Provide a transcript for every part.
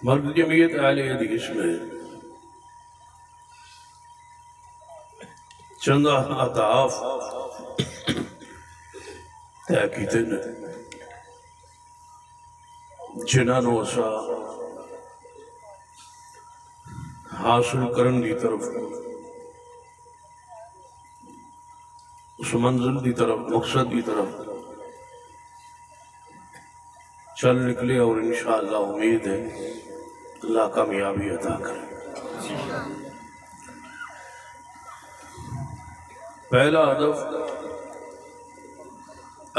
مرد جمعیت اہل حدیث میں چند اہداف طے کیتے نے جنہاں نوں اساں حاصل کرن دی طرف اس منزل دی طرف مقصد دی طرف چل نکلے اور انشاءاللہ امید ہے اللہ کامیابی عطا کرے۔ پہلا ہدف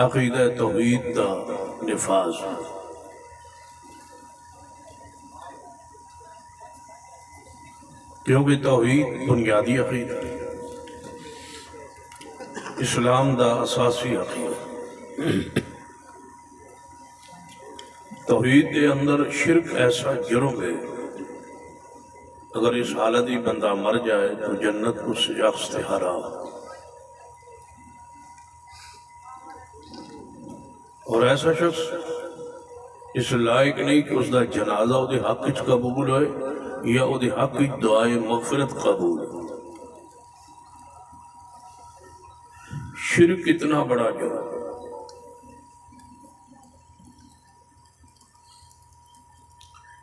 عقیدہ توحید دا نفاذ، کیونکہ توحید بنیادی عقیدہ اسلام دا اساسی عقیدہ۔ توحید کے اندر شرک ایسا جرم ہے، اگر اس حالت ہی بندہ مر جائے تو جنت اس شخص سے حرام، اور ایسا شخص اس لائق نہیں کہ اس دا جنازہ او دے حق وچ قبول ہوئے یا او دے حق وچ دعائے مغفرت قبول ہوئے۔ شرک اتنا بڑا جرم،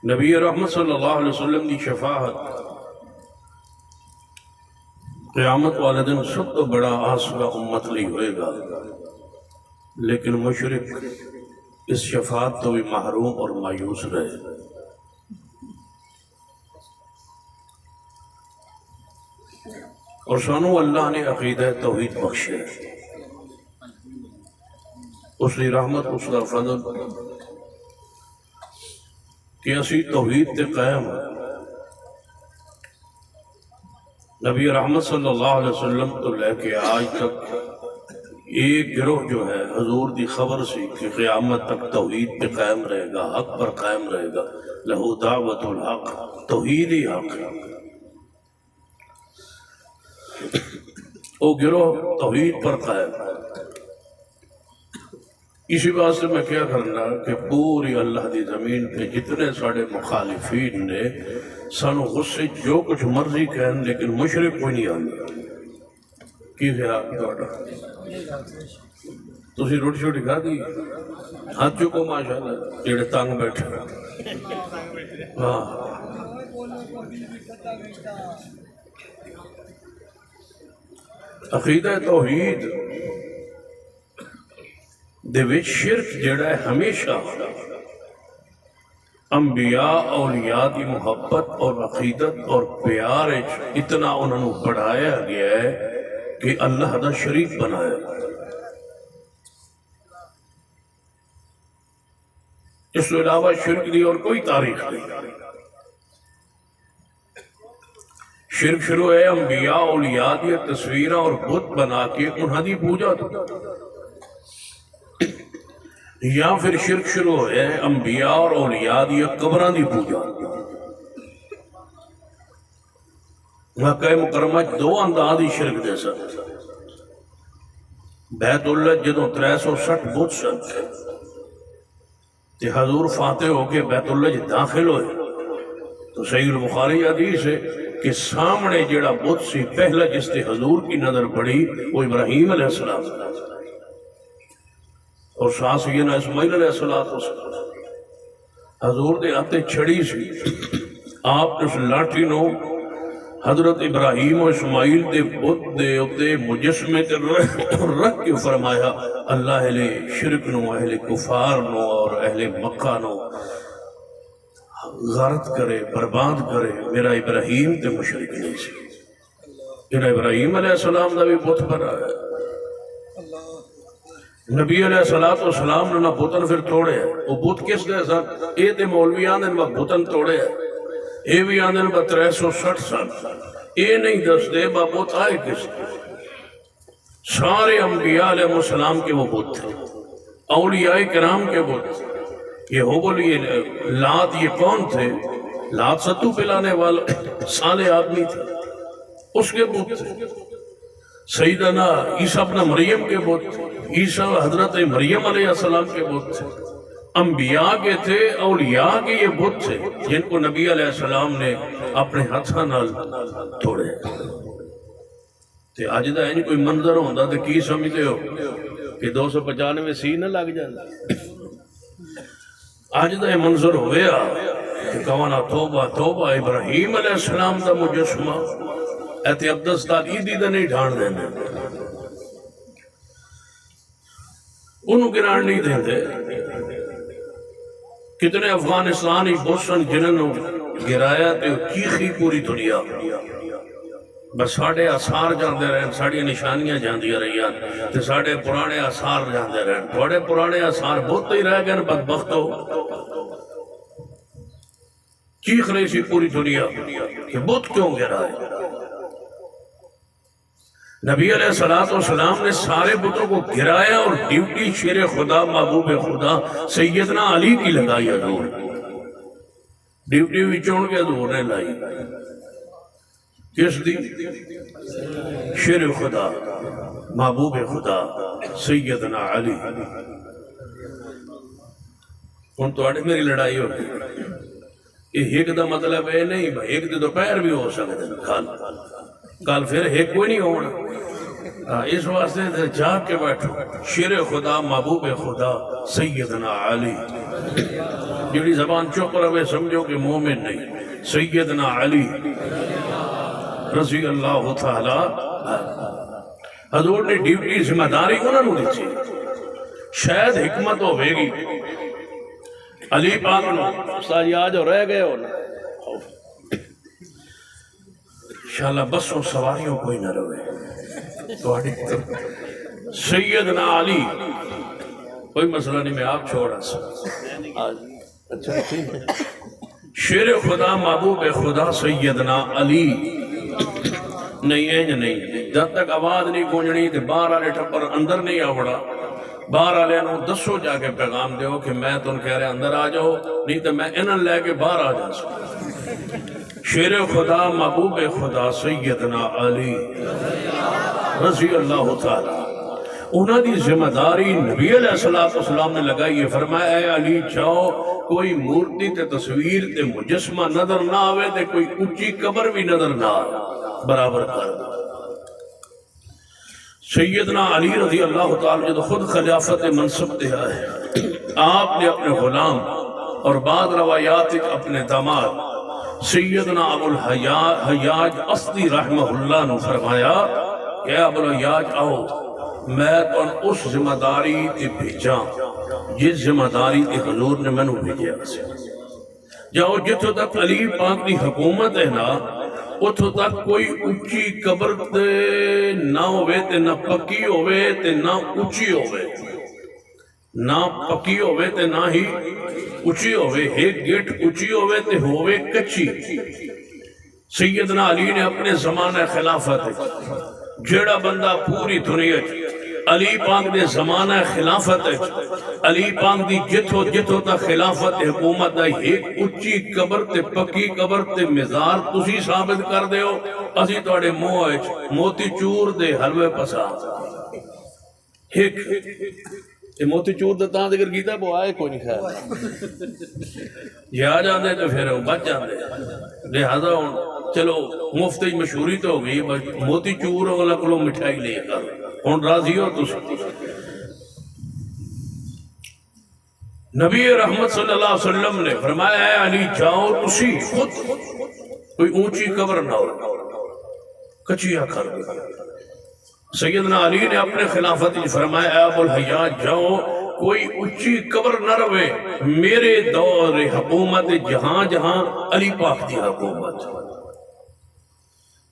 نبی رحمت صلی اللہ علیہ وسلم کی شفاعت قیامت والے دن سب تو بڑا آسرا امت لی ہوئے گا، لیکن مشرک اس شفاعت تو بھی محروم اور مایوس رہے۔ اور سانو اللہ نے عقیدہ توحید بخشے، اس کی رحمت، اس کا فضل کہ اسی توحید تے قائم ہے۔ نبی رحمت صلی اللہ علیہ وسلم تو لے کے آج تک ایک گروہ جو ہے حضور دی خبر سی کہ قیامت تک توحید پہ قائم رہے گا، حق پر قائم رہے گا، لہو دعوت الحق، توحید ہی حق ہے۔ وہ گروہ توحید پر قائم ہے۔ اسی بات سے میں کیا کرنا کہ پوری اللہ دی زمین پہ جتنے ساڑے مخالفین نے سانو غصے جو کچھ مرضی کہن، لیکن مشرک کوئی نہیں آنا۔ کی خیال توڑا تسی روٹی شوٹی کھا دی؟ ہاتھ چکو ماشاءاللہ جڑے تانگ بیٹھے۔ ہاں عقیدہ توحید دے وچ شرک جڑا ہے ہمیشہ انبیاء اولیاء کی محبت اور عقیدت اور پیار اتنا انہوں نے بڑھایا گیا ہے کہ اللہ دا شریک بنایا۔ اس کے علاوہ شرک دی اور کوئی تاریخ نہیں۔ شرک شروع ہے انبیاء اولیاء دی تصویریں اور بت بنا کے انہوں دی پوجا تو، یا پھر شرک شروع ہے انبیاء اور اولیاء دی قبران دی پوجا۔ مکہ مکرمہ دو انداز دی شرک دے سکتے، بیت اللہ جدوں 360 بت سن تے حضور فاتح ہو کے بیت اللہ جی داخل ہوئے تو صحیح البخاری حدیث ہے کہ سامنے جڑا بت سی پہلا جس تے حضور کی نظر پڑی وہ ابراہیم علیہ السلام اور شاہ سیدنا اسماعیل علیہ السلام۔ حضور دے ہاتھے چھڑی سی، آپ اس لاٹھی نو حضرت ابراہیم و اسماعیل دے بت دے اتے مجسمے تے رکھ کے فرمایا اللہ اہل شرک نو، اہل کفار نو اور اہل مکہ نو غارت کرے، برباد کرے، میرا ابراہیم تے مشرک نہیں سی۔ میرا ابراہیم علیہ السلام دا بھی بت بنا ہے۔ نبی علیہ السلام نے بتن پھر توڑے ہیں، وہ بت کس دے سن؟ اے تے مولوی آندن وہ بتن توڑے ہیں، اے بھی آندن وہ 360 سن، اے نہیں دس دے با بت آئے کس دے؟ سارے انبیاء علیہ السلام کے وہ بت تھے، اولیاء کرام کے بت تھے۔ یہ حبل، یہ لات، یہ کون تھے؟ لات ستو پلانے والا صالح آدمی تھے، اس کے بت تھے۔ سیدنا عیسیٰ ابن مریم کے بت، عیسیٰ حضرت مریم علیہ السلام کے بت، انبیاء کے تھے، اولیاء کے یہ بت تھے جن کو نبی علیہ السلام نے اپنے ہاتھاں نال توڑے۔ تے اج دا انج کوئی منظر ہوندا تے کی سمجھتے ہو کہ 295 سی نہ لگ جاندا؟ اج دا یہ منظر ہویا کہ کوانا توبہ توبہ، ابراہیم علیہ السلام دا مجسمہ ایتے عبدالس عیدی دا نہیں ڈھان دینا، انہوں گران نہیں دیندے۔ کتنے افغانستانی بوسن جنہوں گرایا تے چیخی پوری دنیا، بس ساڑھے آثار جاندے رہن، ساڑھی نشانیاں جاندیا رہیاں تے ساڑھے پرانے آثار جاندے رہن۔ بڑے پرانے آثار بہت ہی رہ گئے بدبختو، چیخ رہی سی پوری دنیا کہ بت کیوں گرائے۔ نبی علیہ السلام نے سارے بتوں کو گرایا اور ڈیوٹی شیر خدا محبوب خدا سیدنا علی کی لگائی حضور، ڈیوٹی بھی چون کے حضور نے لائی۔ کس دی؟ شیر خدا محبوب خدا سیدنا علی۔ ان تو آٹھ میری لڑائی ہوگی، یہ ایک دا مطلب ہے نہیں بھائی ایک دے دوپہر بھی ہو سکتے ہیں، کل پھر ایک کوئی نہیں ہونا، اس واسطے جا کے بیٹھو شیر خدا محبوب خدا سیدنا علی۔ جڑی زبان چپ رہے سمجھو کہ مومن نہیں، سیدنا علی رضی اللہ تعالی۔ حضور نے ڈیوٹی ذمہ داری انہوں نے دی، شاید حکمت ہوئے گی علی پاک نو استاد یاد ہو رہ گئے ہو نا، انشاءاللہ بسوں سواریوں کوئی نہ روے سیدنا علی، کوئی مسئلہ نہیں میں آپ چھوڑا سا۔ شیر خدا محبوب خدا سیدنا علی۔ نہیں اینج نہیں، جب تک آواز نہیں گونجنی تے باہر آلے ٹپر اندر نہیں آوڑا، باہر آلے انہوں دسو جا کے پیغام دیو کہ میں تن کہہ رہے اندر آ جاؤ، نہیں تو میں انہوں لے کے باہر آ جا سکتا۔ شیر خدا محبوب خدا سیدنا علی رضی اللہ تعالی، انہوں دی ذمہ داری نبی علیہ السلام نے لگائی ہے۔ فرمایا اے علی جاؤ کوئی مورتی تے تصویر تے مجسمہ نظر نہ آوے تے کوئی اونچی قبر بھی نظر نہ آوے، برابر کر دو۔ سیدنا علی رضی اللہ تعالی جو خود خلافت منصب دے آئے، آپ نے اپنے غلام اور بعض روایات اپنے داماد سیدنا ابو الحیاج اسدی رحمہ اللہ نے فرمایا کہ ابو الحیاج آؤ میں تو اس ذمہ داری تے بھیجا جس ذمہ داری تے حضور نے میں نے بھیجا سے، جاؤ جتوں تک علی پاک دی حکومت ہے نا اتھو تک کوئی اونچی قبر تے نہ ہوئے تے نہ پکی ہوئے تے نہ اونچی ہوئے، نہ پکی ہوئے تے نہ ہی اونچی ہوئے، ایک گیٹ اونچی ہوئے تے ہوئے کچی۔ سیدنا علی نے اپنے زمانہ خلافت جیڑا بندہ پوری دنیا علی پاک دے زمانہ خلافت علی پاک دی جتھو تا خلافت حکومت ہے، ایک اونچی قبر تے پکی قبر تے مزار تسی ثابت کر دے ہو، اسی توڑے موتی چور دے حلوے پسا ایک یہ موتی چور دے تاں ذکر کیتا وہ آئے کوئی نہیں خیر یہ آ جاندے تو پھر بچ جاندے، لہذا چلو مفتی مشہوری تو ہو گئی، موتی چور والا کلو مٹھائی لے کر ہوں راضی ہو تو نبی رحمت صلی اللہ علیہ وسلم نے فرمایا اے علی جاؤ تسی خود کوئی اونچی قبر نہ ہو کچیا کر دو۔ سیدنا علی نے اپنے خلافت فرمایا اے ابو الحیاج جاؤ کوئی اونچی قبر نہ روے، میرے دور حکومت جہاں جہاں علی پاک دی حکومت۔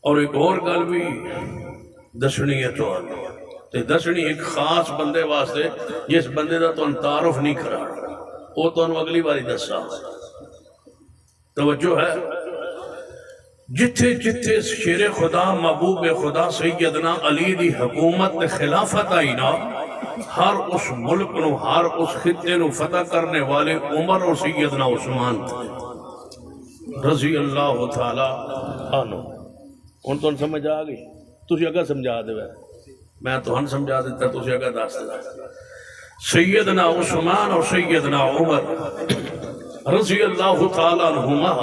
اور ایک اور گل بھی دسنی ہے تو دسنی ایک خاص بندے واسطے جس بندے دا تو تعارف نہیں کرا وہ تو اگلی باری دسا توجہ ہے۔ جتھے جتھے شیر خدا محبوب خدا سیدنا علی دی حکومت خلافت آئی نا، ہر اس ملک نو ہر اس خطے نو فتح کرنے والے عمر اور سیدنا عثمان رضی اللہ تعالی عنہ۔ ان تو سمجھ آ گئی، تجھے اگر سمجھا دے میں تو ہن سمجھا دیتا تجھے اگر دس دے۔ سیدنا عثمان اور سیدنا عمر رضی اللہ تعالیٰ عنہما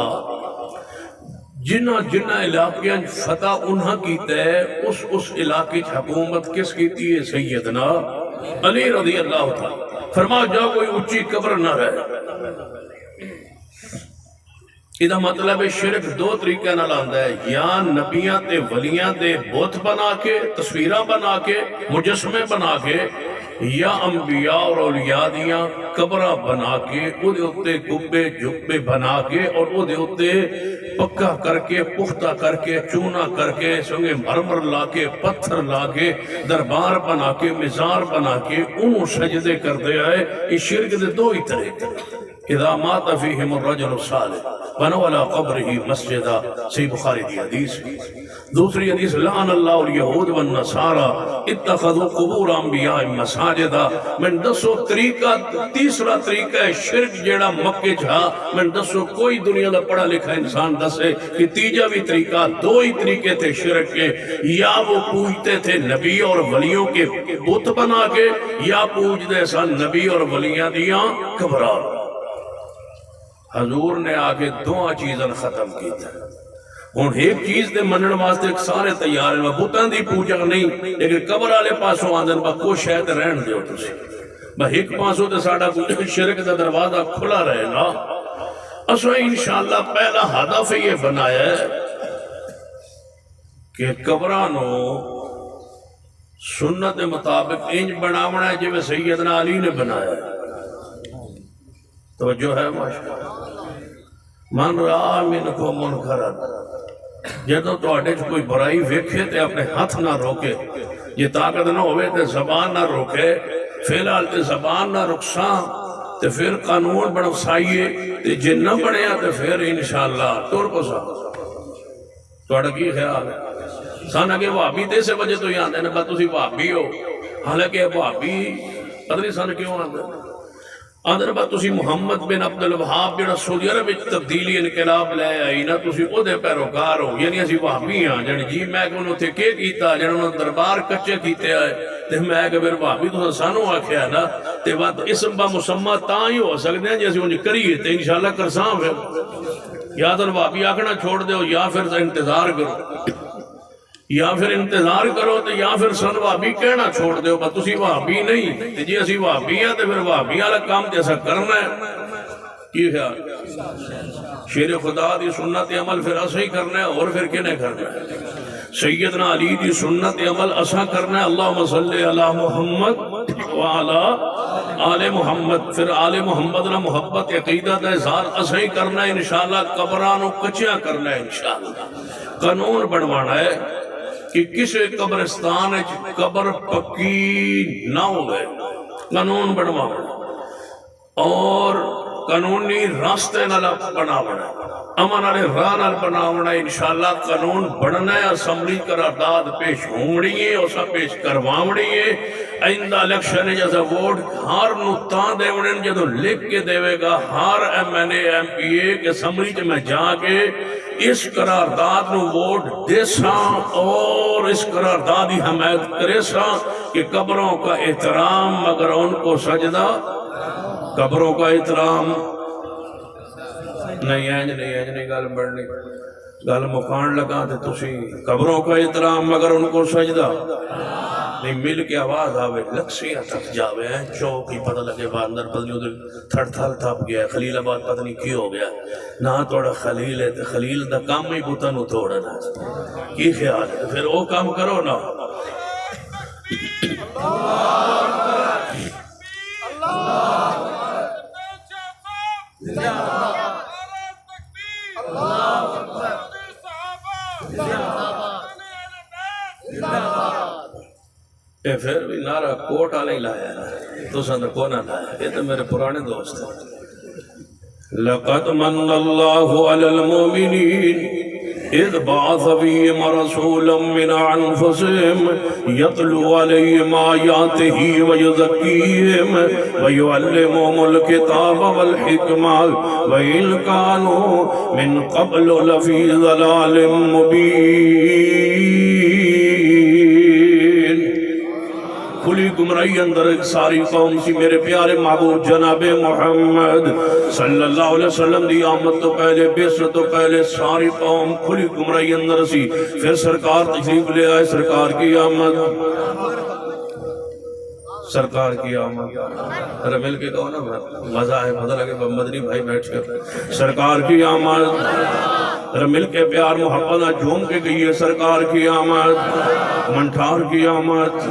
جنہ علاقے فتح انہا کیتا ہے اس علاقے حکومت کس کیتی ہے؟ سیدنا علی رضی اللہ تعالیٰ۔ فرما جا کوئی اچھی قبر نہ رہے۔ ادھا مطلب شرک دو طریقہ نہ لاندہ ہے، یا نبیاں تے ولیاں تے بت بنا کے، تصویرہ بنا کے، مجسمے بنا کے، یا انبیاء اور اولیاء دیاں قبرہ بنا کے، او دے اتے گبے جبے بنا کے، اور او دے اتے پکا کر کے، پختہ کر کے، چونا کر کے، سنگے مرمر لا کے، پتھر لا کے، دربار بنا کے، مزار بنا کے، انہوں سجدے کر دے آئے۔ اس شرک دے دو ہی طریقے۔ اذا مات فیہم الرجل الصالح بنوا علی قبرہ مسجدہ، صحیح بخاری دی حدیث۔ دوسری حدیث لعن اللہ الیہود والنصارى اتخذوا قبور انبیاء مساجدہ۔ میں دسو طریقہ، تیسرا طریقہ ہے شرک جیڑا مکے جھا، میں دسو کوئی دنیا دا پڑھا لکھا انسان دسے کہ تیجا بھی طریقہ، دو ہی طریقے تھے شرک کے، یا وہ پوجتے تھے نبی اور ولیوں کے بت بنا کے، یا پوج دے سن نبی اور ولیاں دیاں قبران۔ حضور نے آگے دو چیزیں ختم کی تھا۔ ہن ایک چیز دے منن واسطے سارے تیار ہیں، بتاں دی پوجا نہیں، لیکن قبر والے پاسوں آندن با کوئی شاید رہن دیو تسی، با ایک پاسوں تے ساڈا شرک دا دروازہ کھلا رہے نا۔ اسو انشاءاللہ پہلا ہدف یہ بنایا ہے کہ قبرانو سنت مطابق انج بناونا ہے جو سیدنا علی نے بنایا ہے۔ توجہ ہے ماشاءاللہ۔ من رہا منکم منکرا، جدو تو اڈے کوئی برائی ویکھے تے اپنے ہاتھ نہ روکے، یہ طاقت نہ ہوئے تے زبان نہ روکے، فی الحال تے زبان نہ رکساں تے پھر قانون بڑھ سائیے تے جن نہ بڑھیا تے پھر انشاءاللہ ٹور کو سا تو اڈا کی خیال ہے سان اگے وہابی دے سے وجہ تو یہاں دینے بات تسی وہابی ہو، حالانکہ وہابی پتہ سان کیوں آندے آدھر بات تسی محمد بن عبدالوہاب جڑا سعودی عرب تبدیلی انقلاب لے آئی نا، تسی او دے پیروکار ہو، یعنی اسی وہابی ہاں جن جی میں کہ انہوں تھے کے کیتا جن انہوں دربار کچے کیتے آئے تے میں کہ پھر وہابی تو سانو آکھیا نا تے بات اسم با مسمہ تاں ہی ہو سکتے ہیں جیسے انہیں کریے تے انشاءاللہ کرساں پھر یا تو وہابی آکھنا چھوڑ دے ہو یا پھر انتظار کرو، یا پھر انتظار کرو تو یا پھر سن وہابی کہنا چھوڑ دے ہو، بس تسی وہابی نہیں تے جی اسی وہابی ہیں تو پھر وہابی والا کام جیسا کرنا ہے کی خیال؟ شیر خدا دی سنت عمل پھر اسا ہی کرنا ہے اور پھر کنے کرنا ہے؟ سیدنا علی دی سنت عمل اسا کرنا ہے، اللہم صلی علی محمد وعلی آل محمد، پھر آل محمد نہ محبت عقیدت اظہار اسا ہی کرنا ہے انشاءاللہ، قبرانو کچیاں کرنا ہے انشاءاللہ۔ قانون بڑھوانا ہے کہ کسی قبرستان قبر پکی نہ ہوئے، قانون بڑھوانا اور قانونی راستے نہ بناونا، امن والے راہ نال بناونا، انشاءاللہ قانون بڑھنا ہے، اسمبلی قرارداد پیش ہوڑی ہے، اسا پیش کرواوڑی ہے، آئندہ الیکشن جیسا ووٹ ہر نتاں دے انہیں جدو لکھ کے دے گا ہر M N A M P A کے اسمبلی چ میں جا کے اس قرارداد نو ووٹ دے ساں اور اس قرارداد ہی حمایت کرے ساں کہ قبروں کا احترام مگر ان کو سجدہ، قبروں کا احترام نہیں گل بڑھنی گل مکان لگا تے تسی قبروں کا احترام مگر ان کو سجدہ نہیں، مل کے آواز آوے لکسیاں تک جاوے ہیں چوک ہی پتہ لگے باندر پتہ نہیں ادھر تھڑ تھڑ تھپ گیا ہے، خلیل آباد پتہ نہیں کی ہو گیا نہ توڑا خلیل ہے تے خلیل دا کام ہی بوتا نو توڑنا کی خیال ہے پھر وہ کام کرو نا۔ پھر بھی نعرہ کوٹ آلے ہی لایا ہے تو سندر کو نہ لایا، یہ تو میرے پرانے دوست ہیں۔ لَقَدْ مَنَّ اللَّهُ عَلَى الْمُؤْمِنِينَ اِذْ بَعَثَ فِيهِمْ رَسُولًا مِّنْ أَنفُسِهِمْ يَتْلُو عَلَيْهِمْ آيَاتِهِ وَيُزَكِّيهِمْ وَيُعَلِّمُهُمُ الْكِتَابَ وَالْحِكْمَةَ وَإِنْ كَانُوا مِنْ قَبْلُ لَفِي ضَلَالٍ مُّبِينٍ۔ کھلی گمراہی اندر ایک ساری قوم سی میرے پیارے محبوب جناب محمد صلی اللہ علیہ وسلم دی آمد تو پہلے بعثت تو پہلے ساری قوم کھلی گمراہی اندر سی پھر سرکار تشریف لے آئے سرکار کی آمد سرکار کی آمد ذرا مل کے کہو نا مزہ ہے پتہ لگے مدنی بھائی بیٹھ کر سرکار کی آمد ذرا مل کے پیار محبت جھوم کے گئی ہے سرکار کی آمد منٹھار کی آمد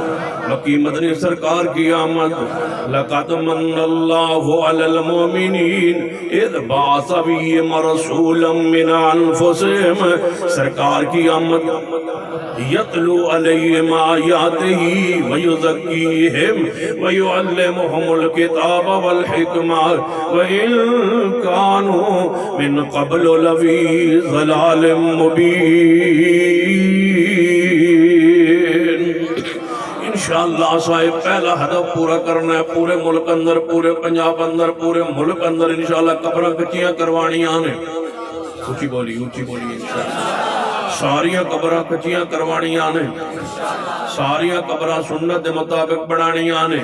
مکی مدنی سرکار کی آمد لقد من اللہ علی المؤمنین اذ بعث بهم رسولا من انفسهم سرکار کی آمد یتلو علیہم آیاتہ ویزکیہم ویعلمہم الکتاب والحکمہ وَإِن كَانُوا مِن قَبْلُ لَفِي ضَلَالٍ مُبِينٍ انشاءاللہ صاحب پہلا ہدف پورا کرنا ہے پورے ملک اندر پورے پنجاب اندر پورے ملک اندر انشاءاللہ قبریں کچیاں کروانیاں نے اونچی بولی انشاءاللہ ساریاں قبریں کچیاں کروانیاں نے ساریاں قبریں سنت دے مطابق بنانیاں نے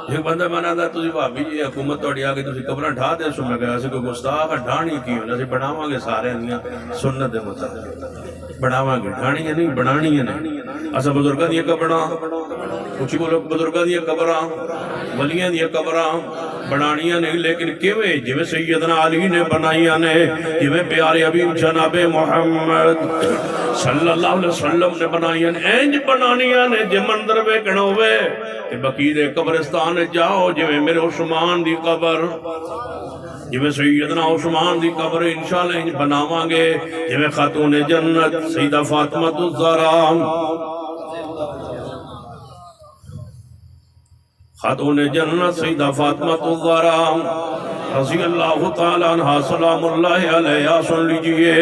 ایک بندہ میں نے تسی بھابی جی حکومت توڑی آگئی تسی قبریں ڈھا دے سو میں کہا ایسے کوئی گستاخ ڈھانی کی ہونا ایسے بناواں گے سارے انیاں سنت دے مطابق بناواں گے ڈھانی نہیں بنانی نہیں ایسا بزرگاں دیا قبریں کچھ بولو بزرگاں دیا قبریں ولیاں دیا قبریں بنانیاں نہیں لیکن کیویں جویں سیدنا علی نے بنائیاں نے جویں پیارے حبیب جناب محمد صلی اللہ علیہ وسلم نے بنائیاں نے اینج بنانیاں نے جے مندر ویکھنا ہوئے کہ بقید قبرستان جاؤ جویں میرے عثمان دی قبر جویں سیدنا عثمان دی قبر انشاءاللہ انج بناواں گے جویں خاتون جنت سیدہ فاطمہ الزہرا خاتون جنت سیدہ فاطمہ الزہرا رضی اللہ تعالیٰ عنہ سلام اللہ علیہ سن لیجئے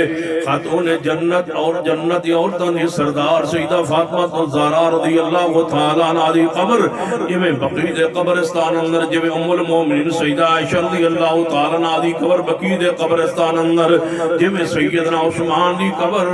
خاتون جنت اور جنتی عورتوں کی سردار سیدہ فاطمہ الزہرا رضی اللہ تعالیٰ عنہ دی قبر جویں بقید قبرستان اندر جویں ام المومنین سیدہ عائشہ رضی اللہ تعالیٰ عنہ دی قبر بقید قبرستان اندر جویں سیدنا عثمان دی قبر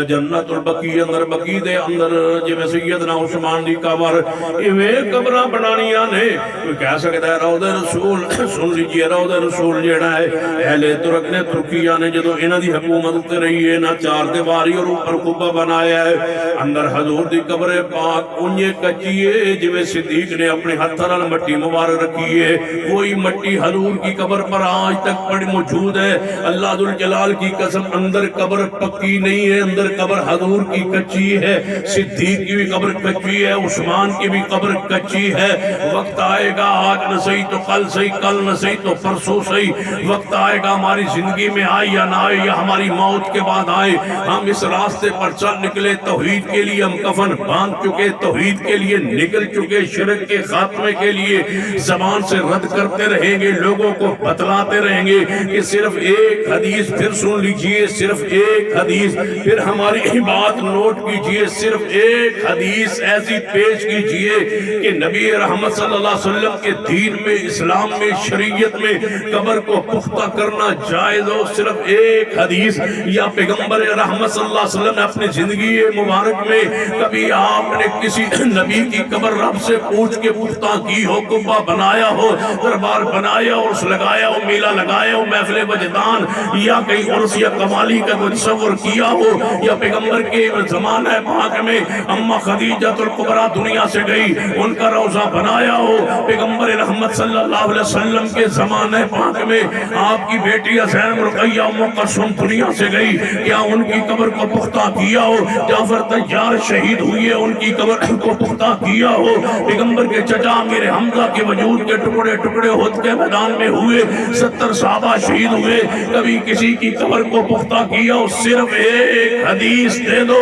جنت البقی اندر بقید اندر جویں سیدنا عثمان دی قبر ایویں قبراں بنانیاں نے کوئی کہہ سکتا ہے روضہ رسول سن لیجئے روضہ رسول جیڑا ہے اہل ترک نے ترکیہ نے جدو انہاں دی حکومت تے رہی ہے نہ چار دیواری اور اوپر قبہ بنایا ہے اندر حضور دی قبر پاک انجے کچی ہے جویں صدیق نے اپنے ہتھ نال مٹی مبارک رکھی ہے کوئی مٹی حضور کی قبر پر آج تک پڑی موجود ہے اللہ ذوالجلال کی قسم اندر قبر پکی نہیں ہے اندر قبر حضور کی کچی ہے صدیق کی بھی قبر کچی ہے عثمان کی بھی قبر کچی ہے وقت آئے گا آج نہ صحیح تو کل صحیح کل نہ صحیح تو پرسوں صحیح وقت آئے گا ہماری زندگی میں آئے یا نہ آئے یا ہماری موت کے بعد آئے ہم اس راستے پر چل نکلے توحید کے لیے ہم کفن باندھ چکے توحید کے لیے نکل چکے شرک کے خاتمے کے لیے زبان سے رد کرتے رہیں گے لوگوں کو بتلاتے رہیں گے کہ صرف ایک حدیث پھر سن لیجئے صرف ایک حدیث پھر ہماری بات نوٹ کیجئے صرف ایک حدیث ایسی پیش کیجئے کہ نبی رحمت صلی اللہ علیہ وسلم کے دین میں اسلام میں شریعت میں قبر کو پختہ کرنا جائز ہو صرف ایک حدیث یا پیغمبر رحمت صلی اللہ علیہ وسلم نے اپنی زندگی مبارک میں کبھی آپ نے کسی نبی کی قبر رب سے پوچھ کے پختہ کی ہو قبہ بنایا ہو دربار بنایا عرس لگایا ہو میلہ لگایا ہو محفل وجدان یا کہیں عرس یا قوالی کا تصور کیا ہو یا پیغمبر کے زمانہ پاک میں اماں خدیجہ الکبریٰ دنیا سے گئی ان کا روضہ بنایا ہو پیغمبر رحمت صلی اللہ علیہ وسلم کے زمانہ پاک میں آپ کی بیٹی زینب رقیہ ام کلثوم دنیا سے گئی کیا ان کی قبر کو پختہ کیا ہو جعفر طیار شہید ہوئے ان کی قبر کو پختہ کیا ہو پیغمبر کے چچا امیر حمزہ کے وجود کے ٹکڑے ٹکڑے احد کے میدان میں ہوئے 70 صحابہ شہید ہوئے کبھی کسی کی قبر کو پختہ کیا ہو صرف ایک حدیث دے دو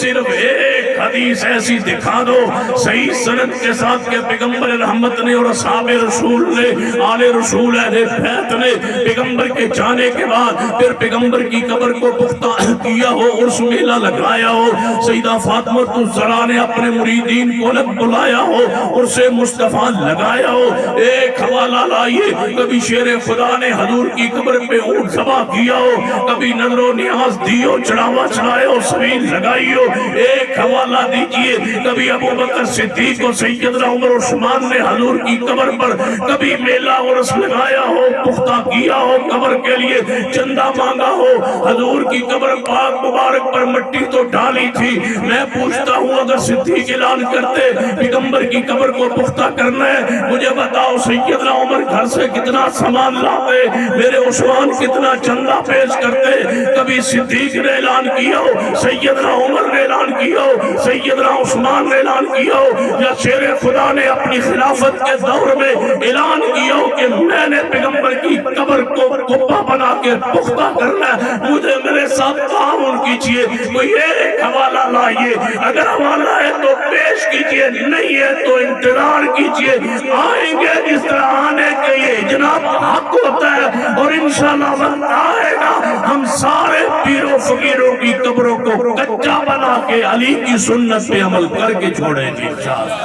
صرف ایک حدیث ایسی دکھا دو صحیح سند کے ساتھ کہ پیغمبر رحمت نے اور اصحاب رسول نے آل رسول اہل بیت نے پیغمبر کے جانے کے بعد پھر پیغمبر کی قبر کو پختہ کیا ہو عرس میلہ لگایا ہو سیدہ فاطمہ الزہرا نے اپنے مریدین کو بلایا ہو عرس مصطفیٰ لگایا ہو ایک حوالہ لائیے کبھی شیر خدا نے حضور کی قبر پہ اونٹ ذبح کیا ہو کبھی نظر و نیاز دی ہو چڑھاوا چڑھائے ہو سبیل لگائی ہو ایک حوالہ حوالہ دیجئے. کبھی ابو بکر صدیق و سیدنا عمر عثمان نے حضور کی قبر پر کبھی میلہ عرس لگایا ہو, پختہ کیا ہو, قبر کے لیے چندہ مانگا ہو, حضور کی قبر پاک مبارک پر مٹی تو ڈالی تھی. میں پوچھتا ہوں اگر صدیق اعلان کرتے پیغمبر کی قبر کو پختہ کرنا ہے, مجھے بتاؤ سیدنا عمر گھر سے کتنا سامان لاتے, میرے عثمان کتنا چندہ پیش کرتے. کبھی صدیق نے اعلان کیا ہو, سیدنا عمر نے اعلان کیا ہو, سیدنا عثمان نے اعلان کیا ہو, یا شیر خدا نے اپنی خلافت کے دور میں اعلان کیا ہو کہ میں نے پیغمبر کی قبر کو قبہ بنا کے پختہ کرنا ہے, مجھے میرے ساتھ تعاون کیجئے. کوئی ایک حوالہ لائیے, اگر حوالہ ہے تو پیش کیجئے, نہیں ہے تو انتظار کیجئے. آئیں گے جس طرح آنے کے یہ جناب حق ہوتا ہے, اور انشاءاللہ وقت آئے گا ہم سارے پیروں فقیروں کی قبروں کو کچا بنا کے علی کی سنت پہ عمل کر کے چھوڑیں گے انشاءاللہ.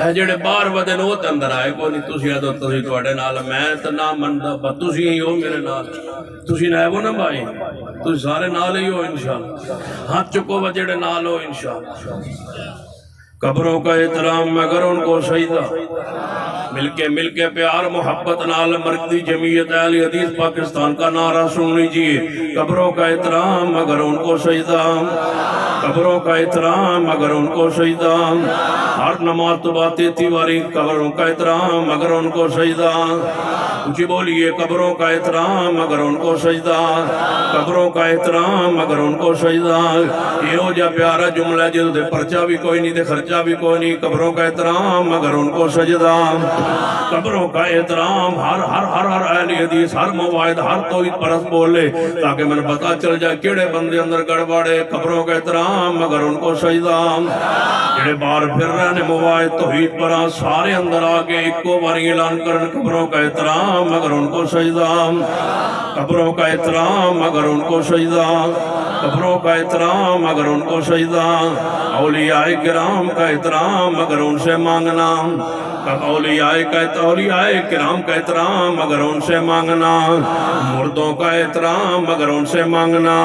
اے جڑے بار ودن وہ اندر آئے کو نہیں, تسی ادو تسی تواڈے نال میں تے نہ مندا, پر تسی ہی ہو میرے نال, تسی نہ وہ نہ بھائی, تسی سارے نال ہی ہو انشاءاللہ. ہاتھ چکو وہ جڑے نال ہو انشاءاللہ. قبروں کا احترام مگر ان کو سجدہ, مل کے پیار محبت نال مرکزی جمعیت اہل حدیث پاکستان کا نعرہ سن لیجئے. قبروں کا احترام مگر ان کو سجدہ, قبروں کا احترام مگر ان کو سجدہ. ہر نماز تو باتے تیواری قبروں کا احترام مگر ان کو سجدہ. کچھ بولیے قبروں کا احترام مگر ان کو سجدہ, قبروں کا احترام مگر ان کو سجدہ. یہ ہو جا پیارا جملہ ہے جدو دے پرچہ بھی کوئی نہیں, دے خرچہ بھی کوئی نہیں. قبروں کا احترام مگر ان کو سجدہ, قبروں کا احترام. ہر ہر ہر ہر اہل حدیث, ہر موعد, ہر توحید پرست بولے تاکہ میں پتا چل جائے کیڑے بندے اندر گڑبڑے. قبروں کا احترام مگر ان کو سجدہ. جڑے بار پھر رہنے موعد توحید پر سارے اندر آگے ایک کو باری اعلان کرن. قبروں کا احترام مگر ان کو سجدہ, قبروں کا احترام مگر ان کو سجدہ, قبروں کا احترام مگر ان کو سجدہ. اولیاء کرام کا احترام مگر ان سے مانگنا, اولیاء کرام کا احترام مگر ان سے مانگنا. مردوں کا احترام مگر ان سے مانگنا,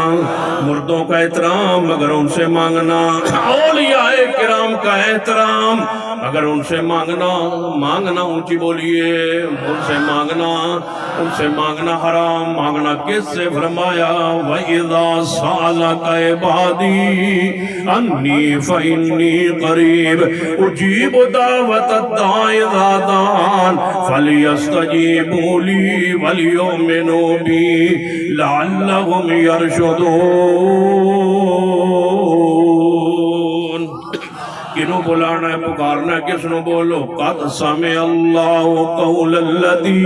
مردوں کا احترام مگر ان سے مانگنا. اولیاء کرام کا احترام مگر ان سے مانگنا. مانگنا اونچی بولیے, ان سے مانگنا, ان سے مانگنا حرام. مانگنا کس سے فرمایا, وَإِذَا سَأَلَكَ عِبَادِي أَنِّي فَإِنِّي قَرِيبٌ أُجِيبُ دَعْوَةَ الدَّاعِ إِذَا دَعَانِ فَلْيَسْتَجِيبُوا لِي وَلْيُؤْمِنُوا بِي لَعَلَّهُمْ يَرْشُدُونَ. کنو بلانا ہے, پکارنا ہے, کس نو بولو. قد سمع اللہ قول الذی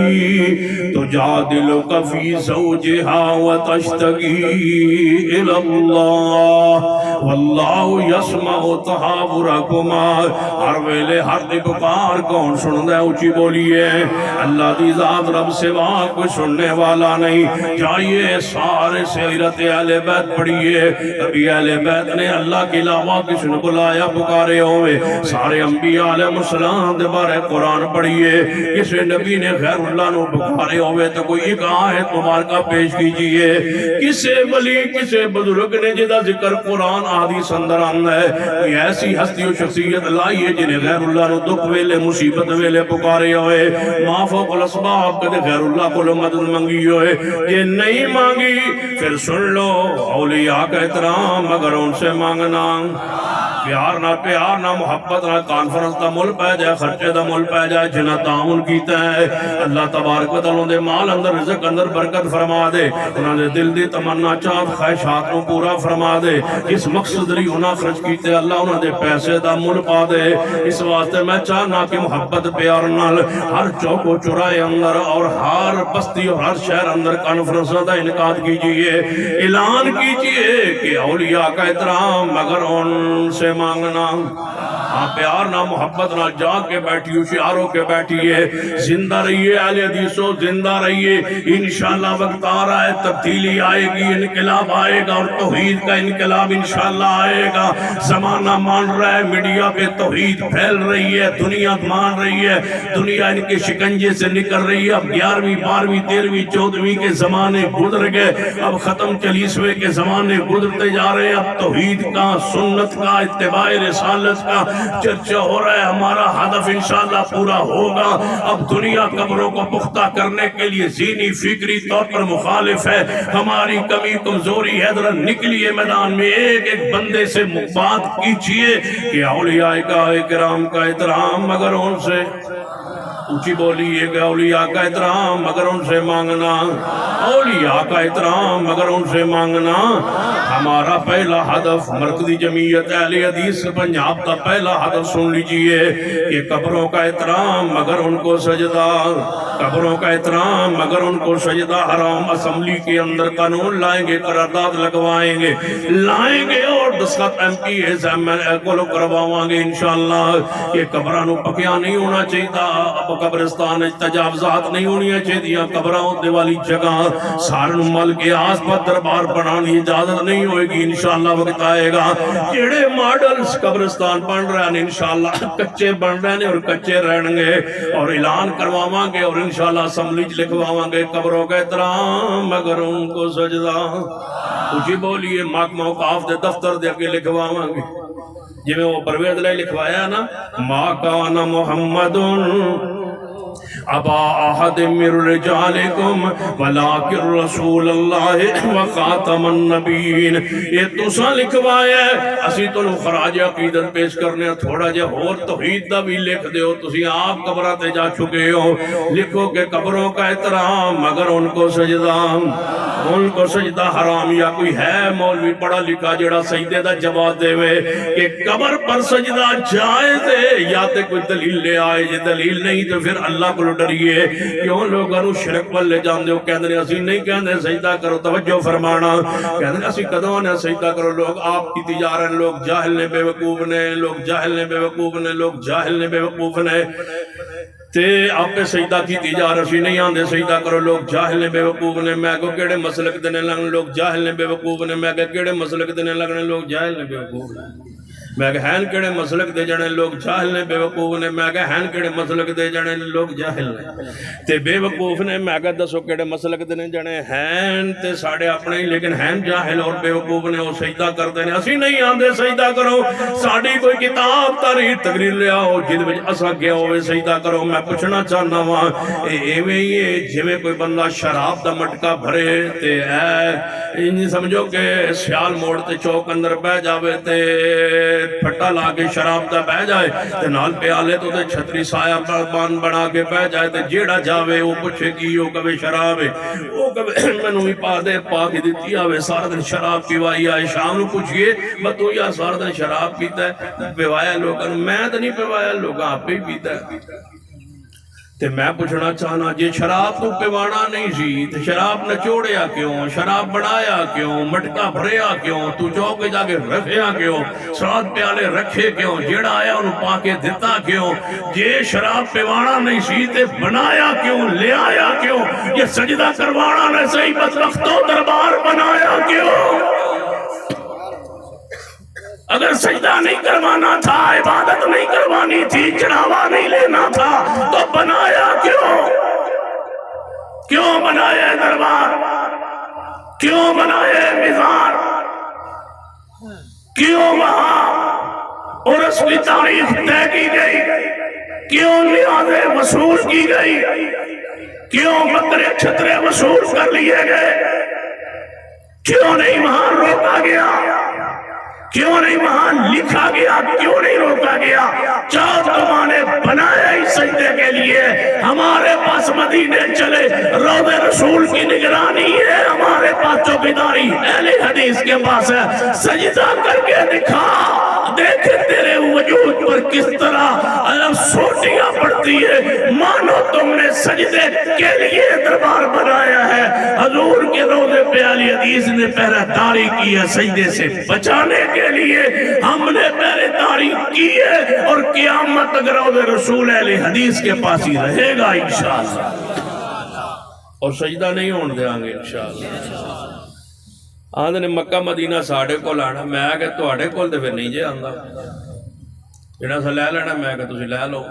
تجادلک فی زوجہا وتشتکی الی اللہ واللہ یسمع تحاورکما. ہر ویلے ہر دی پکار کون سن دے, اونچی بولیے. اللہ دی ذات رب سوا کوئی سننے والا نہیں. جائیے سارے سیرت اہل بیت پڑھیے. ابھی اہل بیت نے اللہ کے علاوہ کس نے بلایا پکارے ہوئے. سارے انبیاء علیہ السلام دے بارے قرآن پڑھیے. کسی نبی نے غیر اللہ نو پکارے ہوئے تو کوئی ایک آیت مبارکہ پیش کیجئے. کسی ولی کسی بزرگ نے جدا ذکر قرآن حدیث اندر آنا ہے, کوئی ایسی ہستی و شخصیت لائیے جنہیں غیر اللہ نو دکھ ویلے مصیبت ویلے پکارے ہوئے. ما فوق الاسباب کدے غیر اللہ کو مدد منگی ہوئے. یہ نہیں مانگی پھر سن لو, اولیاء کا احترام مگر ان سے مانگنا. پیار نہ محبت نہ کانفرنس دا مل پہ جائے, خرچے دا مل پہ جائے, جنہ تعاون کیتا ہے. اللہ تبارک و تعالیٰ دے مال اندر رزق اندر برکت فرما دے, انہاں دے دل دی تمنا چاہت خواہشات نو پورا فرما دے. اس مقصد لی انہاں خرچ کیتے, اللہ انہاں دے پیسے دا مل پا دے. اس واسطے میں چاہنا کہ محبت پیار نال ہر چوک و چرائے اندر اور ہر بستی اور ہر شہر اندر کانفرنس دا انعقاد کیجئے. اعلان کیجئے کہ اولیاء کا احترام مگر ان سے مانگنا. ہاں پیار نہ محبت نہ جاگ کے بیٹھی ہوشیار ہو کے بیٹھیے زندہ رہیے اہل حدیثوں زندہ رہیے انشاءاللہ وقت آ رہا ہے تبدیلی آئے گی انقلاب آئے گا اور توحید کا انقلاب انشاءاللہ آئے گا زمانہ مان رہا ہے میڈیا پہ توحید پھیل رہی ہے دنیا مان رہی ہے دنیا ان کے شکنجے سے نکل رہی ہے اب 11ویں 12ویں 13ویں 14ویں کے زمانے گزر گئے اب ختم 40ویں کے زمانے گزرتے جا رہے ہیں اب توحید کا سنت کا اتباع رسالت کا چرچا ہو رہا ہے ہمارا ہدف انشاءاللہ پورا ہوگا اب دنیا قبروں کو پختہ کرنے کے لیے ذہنی فکری طور پر مخالف ہے ہماری کمی کمزوری ہے ذرا نکلیے میدان میں ایک ایک بندے سے بات کیجئے کہ اولیاء کرام کا احترام مگر ان سے اونچی بولیے کہ اولیاء کا احترام مگر ان سے مانگنا اولیاء کا احترام مگر ان سے مانگنا ہمارا پہلا ہدف مرکزی جمعیت اہل حدیث پنجاب کا پہلا ہدف سن لیجئے کہ قبروں کا احترام مگر ان کو سجدہ قبروں کا احترام مگر ان کو سجدہ حرام اسمبلی کے اندر قانون لائیں گے قرارداد لگوائیں گے لائیں گے اور دستخط M P S M L A کو کرواواں گے انشاءاللہ یہ قبرانوں پکیا نہیں ہونا چاہیے قبرستان تجاوزات نہیں ہونی چاہیے قبروں دے والی جگہ سارن مل کے آس پر دربار بنانی اجازت نہیں ہوئے گی انشاءاللہ وقت آئے گا جڑے ماڈلز قبرستان بن رہے ہیں انشاءاللہ کچے بن رہے ہیں اور کچے رہن گے اور اعلان کرواواں گے اور انشاءاللہ اسمبلی لکھواواں گے قبروں کا احترام مگر ان کو سجدہ اسی بولیے محکمہ اوقاف دے دفتر دے کے لکھواواں گے جی میں وہ پرویز لے لکھوایا نا ما کان محمد ابا احد من رجالکم ولکن رسول اللہ وخاتم النبیین یہ تساں لکھوایا ہے اسی تو خراج عقیدت پیش کرنے تھوڑا جے اور توحید دا بھی لکھ دیو تسی آپ قبرہ تے جا چکے ہو لکھو کہ قبروں کا احترام مگر ان کو سجدہ حرام یا کوئی ہے مولوی پڑھا لکھا جڑا سجدے دا جواب دے وے کہ قبر پر سجدہ جائز ہے یا تے کوئی دلیل لے آئے جے دلیل نہیں تو پھر اللہ کو ڈریے کیوں لوگوں شرک پر لے جان دیو کہندے اسی نہیں کہندے سجدہ کرو توجہ فرمانا کہندے اسی کدوں نے سجدہ کرو لوگ آپ کی تجارت لوگ جاہل نے بے وقوف نے لوگ جاہل نے بے وقوف نے لوگ جاہل نے بے وقوف نے تے آپ پہ سجدہ کی تجارت سی نہیں آندے سجدہ کرو لوگ جاہل نے بے وقوف نے میں کو کیڑے مسلک دینے لگنے لوگ جاہل نے بے وقوف نے میں کہ کیڑے مسلک دینے لگنے لوگ جاہل نے بے وقوف نے میں کہ ہین کیڑے مسلک دے جانے لوگ جاہل نے بے وقوف نے میں کہ ہین کیڑے مسلک دے جانے لوگ جاہل نے تے بے وقوف نے میں کہ دسو کیڑے مسلک دے جانے ہین تے ساڑے اپنے ہی لیکن ہین جاہل اور بے وقوف نے وہ سجدہ کرتے ہیں اسی نہیں آندے سجدہ کرو ساڑی کوئی کتاب تاریخ تقریر لے آؤ جن میں اسا گیا ہوئے سجدہ کرو میں پوچھنا چاہنا ہوں ایویں یہ جویں کوئی بندہ شراب دا مٹکا بھرے تے انہی سمجھو کہ سیال موڑ تے چوک اندر بہ جاوے تے پھٹا لاکے شراب دا بہ جائے تے نال پیالے تو تے چھتری سایہ بان بنا کے بہ جائے تے جیڑا جاوے وہ پوچھے کی وہ کبھی شراب ہے وہ کبھی منو ہی پا دے پا کے دیتی آوے سارا دن شراب پیوائی آئے شام نو پوچھئے بتو یا سارا دن شراب پیتا ہے پیوایا لوگاں میں تو نہیں پیوایا لوگاں آپ ہی پیتا ہے تے میں پوچھنا چاہنا جے شراب تو پیوانا نہیں سی تے شراب نچوڑیا کیوں شراب بڑھایا کیوں مٹکا بھریا کیوں تو چوکے جا کے رکھیا کیوں ساتھ پیالے رکھے کیوں جیڑا آیا انہوں پاکے دیتا کیوں جے شراب پیوانا نہیں سی تے بنایا کیوں لے آیا کیوں یہ سجدہ کروانا نہیں صحیح بدبختوں دربار بنایا کیوں اگر سجدہ نہیں کروانا تھا عبادت نہیں کروانی تھی چڑھاوا نہیں لینا تھا تو بنایا کیوں بنایا دربار کیوں بنایا مزار کیوں وہاں عرس کی تاریخ طے کی گئی کیوں نیازیں وصول کی گئی کیوں بکرے چھترے وصول کر لیے گئے کیوں نہیں وہاں روکا گیا کیوں نہیں وہاں لکھا گیا کیوں نہیں روکا گیا چاہ تمہانے بنایا ہی سجدے کے لیے ہمارے پاس مدینے چلے روض رسول کی نگرانی ہے ہمارے پاس چوکیداری اہل حدیث کے پاس ہے سجدہ کر کے دکھا دیکھ تیرے وجود پر کس طرح الف سوٹیاں پڑتی ہے مانو تم نے سجدے کے لیے دربار بنایا ہے حضور کے روضے پہ اہل حدیث نے پہرہ داری کی ہے سجدے سے بچانے کے لیے ہم نے پہرہ داری تیاری کی ہے اور قیامت تک روضہ رسول اہل حدیث کے پاس ہی رہے گا انشاءاللہ، اور سجدہ نہیں ہون دیاں گے انشاءاللہ۔ آندھے نے مکہ مدینہ ساڑھے کو لانا، میں آگے تو آڑھے کول دے پھر نہیں جے آندھا، جنہا سا لے لینا، میں آگے تسی لے لو،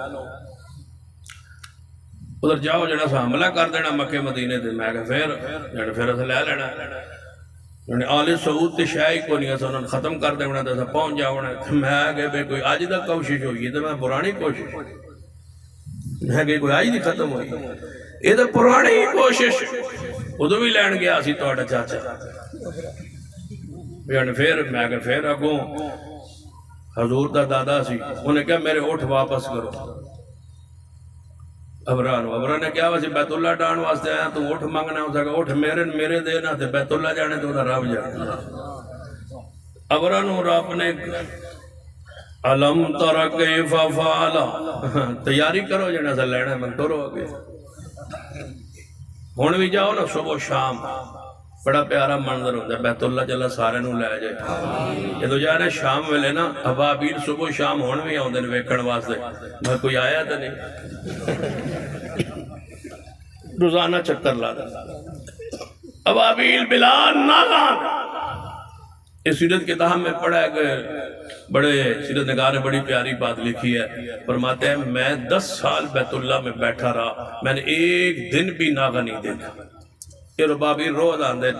ادھر جاؤ جنہا سا حملہ کر دینا مکہ مدینہ دے، میں آگے پھر اسا لے لینا، جنہا آل سعود تے شاہی کو نہیں اسا انہوں ختم کر دینا تھا، پہنچ جاؤنا، میں آگے بے کوئی آج دا کوشش ہوئی، تو میں پرانی کوشش، میں آگے کوئی آج دی ختم ہوئی، یہ تو پرانی کوشش، ادھو بھی لین گیا سی تو آٹا چاچا، پھر میں آگے پھر اگوں حضور دا دادا سی، انہیں کہا میرے اٹھ واپس کرو، ابران نے کیا ویسے بیت اللہ ڈان واسطے آیا تو اٹھ مانگنا ہو سکا، اٹھ میرے دینا تے بیت اللہ جانے تو رب جانے، ابران رب نے علم تر کیف فعل، تیاری کرو جنہا سا لینا ہے من تو رو گئے، ہون بھی جاؤ نا صبح شام، بڑا پیارا منظر ہوتا ہے، بیت اللہ جلہ سارے نو لے جائے، یہ تو جانے شام میں لینا، ابابیل صبح شام ہون بھی آؤں دن ویکھن واسطے، میں کوئی آیا تھا نہیں، روزانہ چکر لا دا، ابابیل بلال نالان، اس سیرت کے تاہم میں پڑھا ہے کہ بڑے سیرت نگار نے بڑی پیاری بات لکھی ہے، فرماتے ہیں میں 10 سال بیت اللہ میں بیٹھا رہا، میں نے ایک دن بھی ناغہ نہیں دیکھا، یہ ربابی روز آندے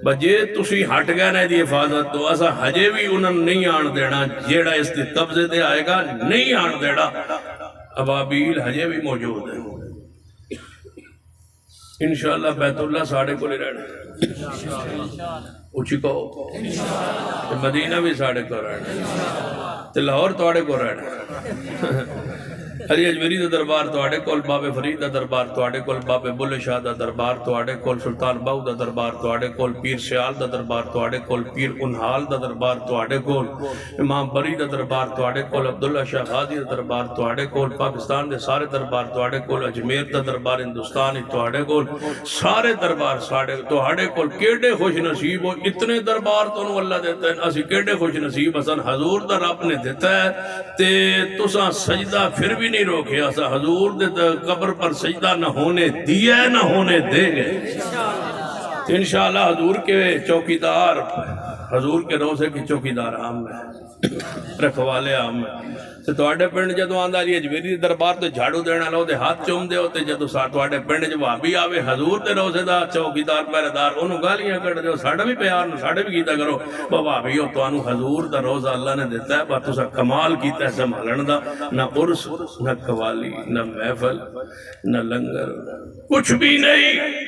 بجے تسی ہٹ گئے نا دی حفاظت تو ایسا ہجے بھی انہوں نہیں آن دینا، جیڑا اس دی قبضے دے آئے گا نہیں آن دینا، ابابیل ہجے بھی موجود ہے، انشاءاللہ بیت اللہ ساڑھے کو لے رہنا، اچھی کہو مدینہ بھی ساڑھے کو رہنا، تے لاہور توڑے کو رہنا، علی اجمیری دا دربار توڑے کول، بابے فرید دا دربار توڑے کول، بابے بلے شاہ دا دربار توڑے کول، سلطان باؤ دا دربار توڑے کول، پیر سیال دا دربار توڑے کول، پیر انحال دا دربار توڑے کول، امام بری دا دربار توڑے کول، عبداللہ شاہ غازی دا دربار توڑے کول، پاکستان دے سارے دربار توڑے کول، اجمیر دا دربار ہندوستانی توڑے کول، سارے دربار توڑے کول، کیڑے خوش نصیب ہو، اتنے دربار تو انہوں اللہ دیتا ہے، اسی کیڑے خوش نصیب حسن حضور دا رب نے دیتا ہے، تے تساں سجدہ پھر بھی نہیں روکے، ایسا حضور دے قبر پر سجدہ نہ ہونے دیا ہے نہ ہونے دے گے، انشاءاللہ حضور کے چوکیدار، حضور کے روزے کی چوکیدار عام ہے، رکھوالے عام ہے، تو آڑے پنڈ جدو آندہ لئے جویری دربار تو جھاڑو دینا لو دے ہاتھ چوم دے ہوتے جدو ساتھ آڑے پنڈ جو وابی آوے حضور دے روزے دا چوکیدار پہردار انہوں گالیاں کر دے ساڑھا بھی پیار ساڑھا بھی کیتا کرو وابی ہو تو انہوں حضور دا روزہ اللہ نے دیتا ہے بات اسا کمال کیتا ہے سمالن دا، نہ عرس نہ قوالی نہ محفل نہ لنگر کچھ بھی نہیں،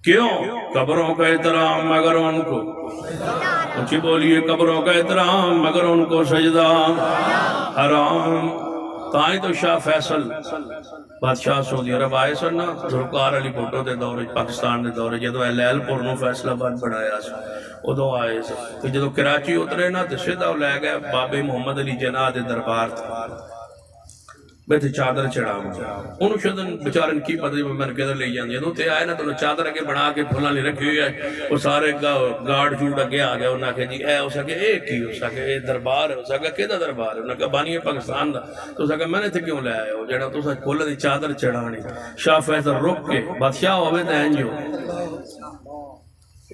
کیوں؟ قبروں کا احترام مگر ان کو، اچھی بولیے قبروں کا احترام مگر ان کو سجدہ حرام، تائیں تو شاہ فیصل بادشاہ سعودی عرب آئے سن نا ذوالفقار علی بھٹو دے دورے پاکستان دے دورے جدو لیل پور نو فیصلہ آباد بڑھایا سا ادو آئے سن تو جدو کراچی اترے نا تو سیدھا لے گئے بابے محمد علی جناح دے دربار تھا بیٹھے چادر چڑھا مجھا انہوں شدن بچارن کی پتہ جب میں کدھر لے جاندی انہوں تے آئے نا تو چادر اگے بنا کے پھولا نہیں رکھی ہوئی ہے وہ سارے گارڈ چوڑ اگے آ گئے انہوں نے کہا جی اے ہو سکے ایک ہی ہو سکے اے دربار ہے ہو سکے کدھر دربار ہے انہوں نے کہا بانی پاکستان دا تو سکے میں نے تھے کیوں لے آئے ہو جڑا تو سکے پھولا دی چادر چڑھانی شاہ فیصل رک کے بادشاہ ہوئے تے انجو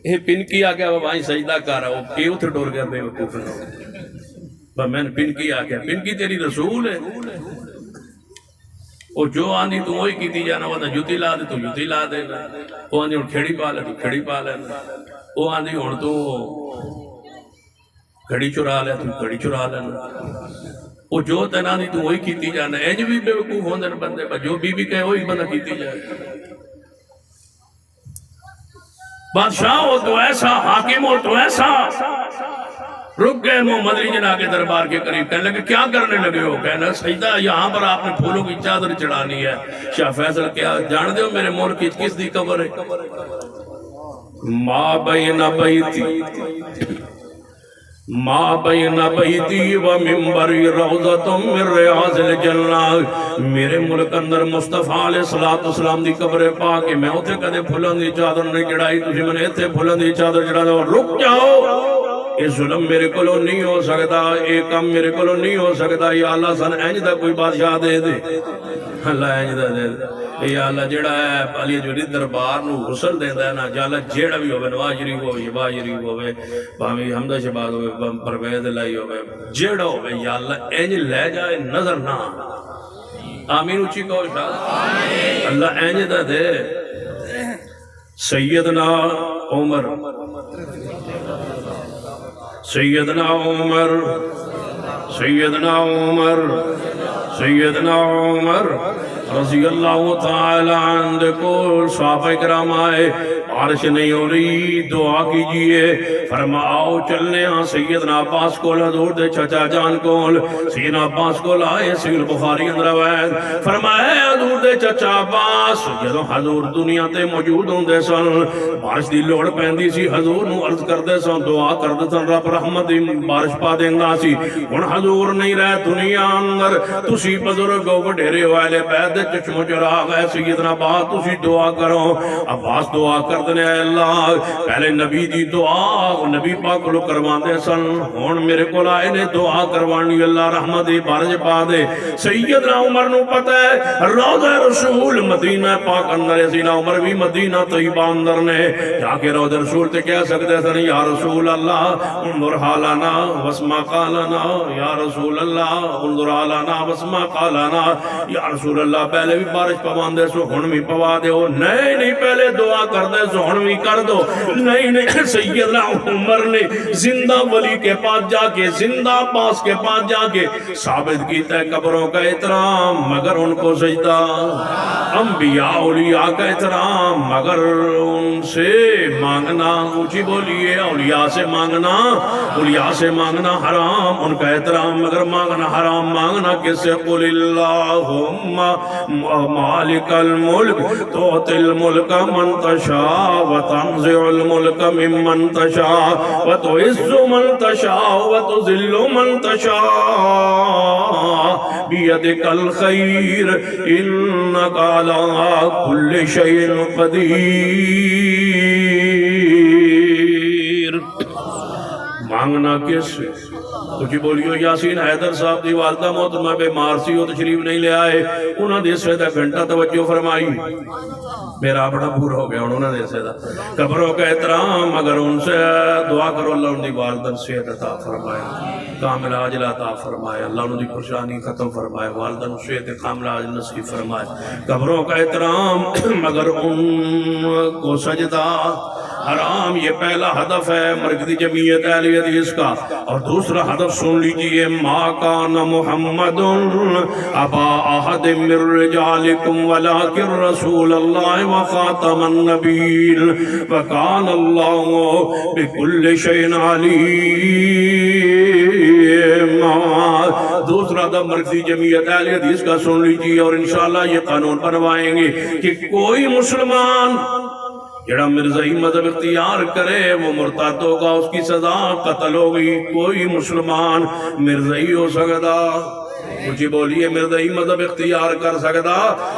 اے پن کی آ گیا وہ وہیں سجدہ کر رہا وہ کیوں تھے ڈور گیا بے وقوف ہے میں نے پن کی آ گیا پن کی تیری رسول ہے وہ جو آندھی تو وہی کیتی جانا وہ جوتی لا دے تو جوتی لا دے وہ آندھی ہوں کھڑی پا لے تو کھڑی پا لے وہ آندھی ہوں تو کھڑی چرا لے تو کھڑی چرا لے وہ جو تینا آندھی تو وہی کیتی جانا اینج بھی بے وقوف ہوندے بندے پر جو بی بی کہے وہی بندہ کیتی جائے بادشاہ ہو تو ایسا حاکم ہو تو ایسا رک گئے محمد علی جناح کے دربار کے قریب کہنے لگے کیا کرنے لگے ہو کہنا سجدہ یہاں پر آپ نے پھولوں کی چادر چڑھانی ہے شاہ فیصل کیا جان دے ہو میرے ملک کی کس دی قبر ہے ما بین بیتی و منبری روضۃ من ریاض الجنہ میرے ملک اندر مصطفیٰ علیہ السلام دی قبر پاک میں اتھے کدے پھولوں دی چادر نہیں چڑھائی تجھے میں نے اتھے پھولوں دی چادر چڑھا دے رک جاؤ یہ ظلم میرے کو نہیں ہو سکتا، یہ کم میرے کو نہیں ہو سکتا، یا اللہ سن اینج دا کوئی بادشاہ دے دے، اللہ اینج دا دے دے، یا اللہ جڑا ہے علی جوری دربار نو غسل دیندا ہے نا، یا اللہ جیڑا بھی ہوے نواز شریف ہوے شہباز شریف ہوے بھاویں حمزہ شہباز ہوے پرویز لائی ہوے جیڑا ہوے یا اللہ اینج لے جائے نظر نہ آمین اچھی کہو شاید اللہ اینج دا دے۔ سیدنا عمر سیدنا عمر سیدنا عمر سیدنا عمر رضی اللہ تعالی عنہ کو صحابہ کرام آئے، بارش نہیں ہو رہی، دعا کیجئے، فرماؤ چلنے ہاں سیدنا عباس کو حضور دے چچا جان کو، سیدنا عباس کو لائے، سید بخاری اندر روایت فرمائے حضور دے چچا عباس جدوں حضور دنیا تے موجود ہوندے سن، بارش دی لوڑ پیندی سی، حضور نو عرض کردے سن، دعا کردے سن رب رحمت دی بارش پا دیندا سی، ہن حضور نہیں رہے دنیا اندر، تسی بزرگو وڈیرے والے بیت چشم چراغ ہے سیدنا عباس تسی دعا کرو، عباس دعا کردنے اے اللہ پہلے نبی دی دعا نبی پاک لو کرواندے سن، ہون میرے کو آئے نے دعا کروانی اللہ رحمت بارش پا دے۔ سیدنا عمر نو پتہ ہے روضہ رسول مدینہ پاک اندر، سیدنا عمر بھی مدینہ طیبہ اندر نے جا کے روضہ رسول تے کہہ سکتے سن یا رسول اللہ انظر حالنا واسمع قالنا، یا رسول اللہ انظر حالنا واسمع قالنا، یا رسول اللہ پہلے بھی بارش پوان دے سو ہن بھی پوا دے ہو، نہیں نہیں پہلے دعا کر دے سو ہن بھی کر دو، نہیں نہیں سیدنا عمر نے زندہ ولی کے پاس جا کے زندہ عباس کے پاس جا کے ثابت کیتا ہے قبروں کا احترام مگر ان کو سجدہ، انبیاء اولیاء کا احترام مگر ان سے مانگنا، اونچی بولیے اولیاء سے مانگنا، اولیاء سے مانگنا حرام، ان کا احترام مگر مانگنا حرام، مانگنا کس سے قل اللہم مالک الملک توتی الملک من تشاء وتنزع الملک ممن تشاء وتعز من تشاء وتذل من تشاء بیدک الخیر انک علی کل شیء قدیر۔ مانگنا کس کچھ بولیو یاسین حیدر صاحب دی والدہ محترمہ بیمار سی وہ تشریف نہیں لے آئے، انہوں نے اس وقت گھنٹہ توجہ فرمائی، میرا بڑا بور ہو گیا انہوں نے اس وقت قبروں کا احترام اگر ان سے دعا کرو اللہ ان دی والدہ صحت عطا فرمائے، کامل عاجل عطا فرمائے، اللہ ان دی پریشانی ختم فرمائے، والدہ صحت کامل عاجل نصیب فرمائے، قبروں کا احترام اگر ان کو سجدہ حرام، یہ پہلا ہدف ہے مرکزی جمعیت اہل حدیث کا، اور دوسرا ہدف سن لیجئے ما کان محمد ابا احد من رجالکم ولکن رسول اللہ وخاتم النبیین وکان اللہ بکل شیء علیم۔ دوسرا ہدف مرکزی جمعیت اہل حدیث کا سن لیجئے، اور انشاءاللہ یہ قانون بنوائیں گے کہ کوئی مسلمان جڑا مرزائی مذہب اختیار کرے وہ مرتد ہوگا، اس کی سزا قتل ہوگی، کوئی مسلمان مرزائی ہو سکتا، مجھے بولیے مرزائی مذہب اختیار کر سکتا،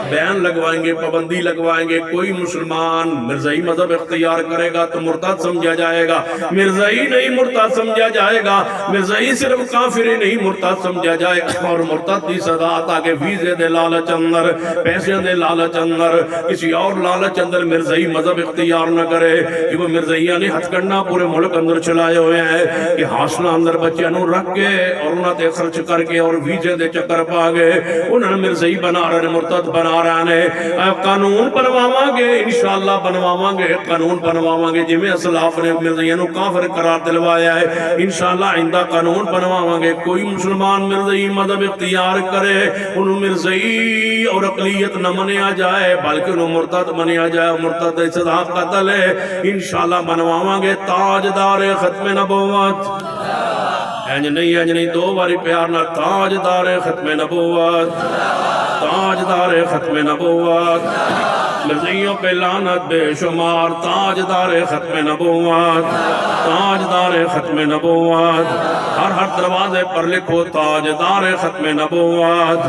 بیان لگوائیں گے پابندی لگوائیں گے، کوئی مسلمان مرزائی مذہب اختیار کرے گا تو مرتد سمجھا جائے گا، مرزائی نہیں مرتد سمجھا جائے گا، مرزائی صرف کافری نہیں مرتد سمجھا جائے گا، اور مرتد دی سزا تاکہ ویزے دے لالچ اندر پیسے دے لالچ اندر کسی اور لالچ اندر مرزائی مذہب اختیار نہ کرے، کہ وہ مرزائیہ نے ہتھ کرنا پورے ملک اندر چلائے ہوئے ہیں کہ حاصلہ اندر بچے انہوں رکھ کے اور انہوں نے خرچ کر کے اور ویزے دے چکر پا گئے، انہوں نے مرزائی بنا رہے مرتد بنا رہے ہیں، قانون بنواواں گے انشاءاللہ بنواواں گے، قانون بنواواں گے جی میں اسلاف نے مرزائیوں کو کافر قرار دلوایا ہے، انشاءاللہ آئندہ قانون بنواواں گے، کوئی مسلمان مرزائی مذہب اختیار کرے انہوں مرزائی اور اقلیت نہ منیا جائے بلکہ انہوں مرتد منیا جائے، مرتد سزا قتل ہے، انشاءاللہ بنواواں گے تاجدار ختم نبوت، اینج نہیں دو باری پیار نہ تاجدار ختم نبوت، تاجدار ختم نبوت۔ مرزائیوں پہ لعنت بے شمار، تاجدار ختم نبوت، تاجدار ختم نبوت، ہر دروازے پر لکھو تاجدار ختم نبوت،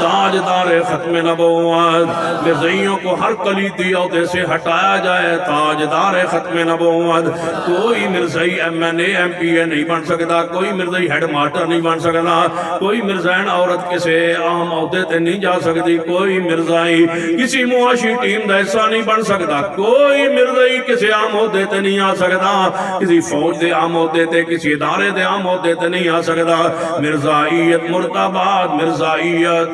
تاجدار ختم نبوت۔ مرزائیوں کو ہر کلیدی عہدے سے ہٹایا جائے، تاجدار ختم نبوت۔ کوئی مرزائی M N A M P A نہیں بن سکتا، کوئی مرزائی ہیڈ ماسٹر نہیں بن سکتا، کوئی مرزائن عورت کسی عام عہدے تے نہیں جا سکتی، کوئی مرزائی کسی معاشی ٹیم دا حصہ نہیں بن سکتا، کوئی مرزائی کسی عام عہدے تے نہیں آ سکتا، کسی فوج دے عام عہدے تے، کسی ادارے دے عام عہدے تے نہیں آ سکتا۔ مرزائیت مرداباد، مرزائیت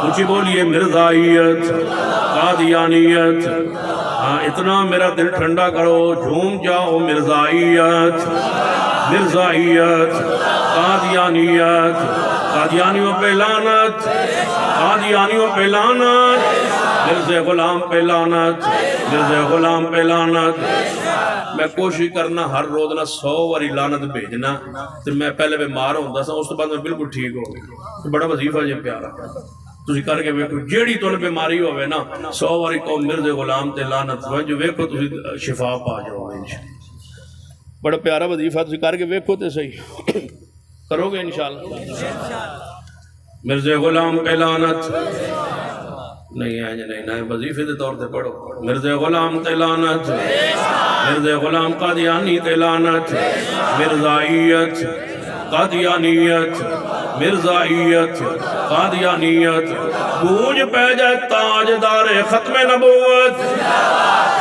کچھ بولیے، مرزائیت، قادیانیت، اتنا میرا دل ٹھنڈا کرو، جھوم جاؤ، مرزائیت، مرزائیت، قادیانیت، قادیانیوں پہ لعنت، قادیانیوں پہ لعنت، مرزا غلام پہ لعنت، مرزا غلام پہ لعنت۔ میں کوشش کرنا ہر روز نہ 100 واری لعنت بھیجنا، تو میں پہلے بیمار ہوتا سا، اس تو بعد میں بالکل ٹھیک ہو گئی۔ بڑا وظیفہ جی پیارا تسی کر کے ویکھو، جیڑی تمہیں بیماری ہوئے نا 100 واری کو مرزا غلام تے لعنت جو ویکھو تسی شفا پا جاؤ انشاءاللہ۔ بڑا پیارا وظیفہ تسی کر کے ویکھو تے صحیح، کرو گے انشاءاللہ۔ مرزا غلام پہ لعنت نہیں ہے، نہیں وظیفے دے طور تے پڑھو، مرزا غلام تے لعنت، مرزا غلام قادیانی تے لعنت، مرزائیت، قادیانیت، مرزائیت، قادیانیت، گونج پہ جائے تاجدار ختم نبوت،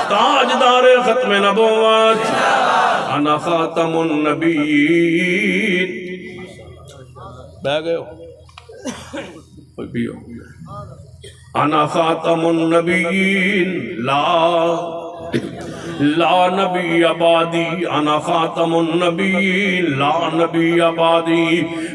تاجدار ختم نبوت، انا خاتم النبیین۔ بہ گئے ہو کوئی بھی ہو، انا خاتم النبیین لا نبی آبادی، انا خاتم النبیین لا نبی آبادی۔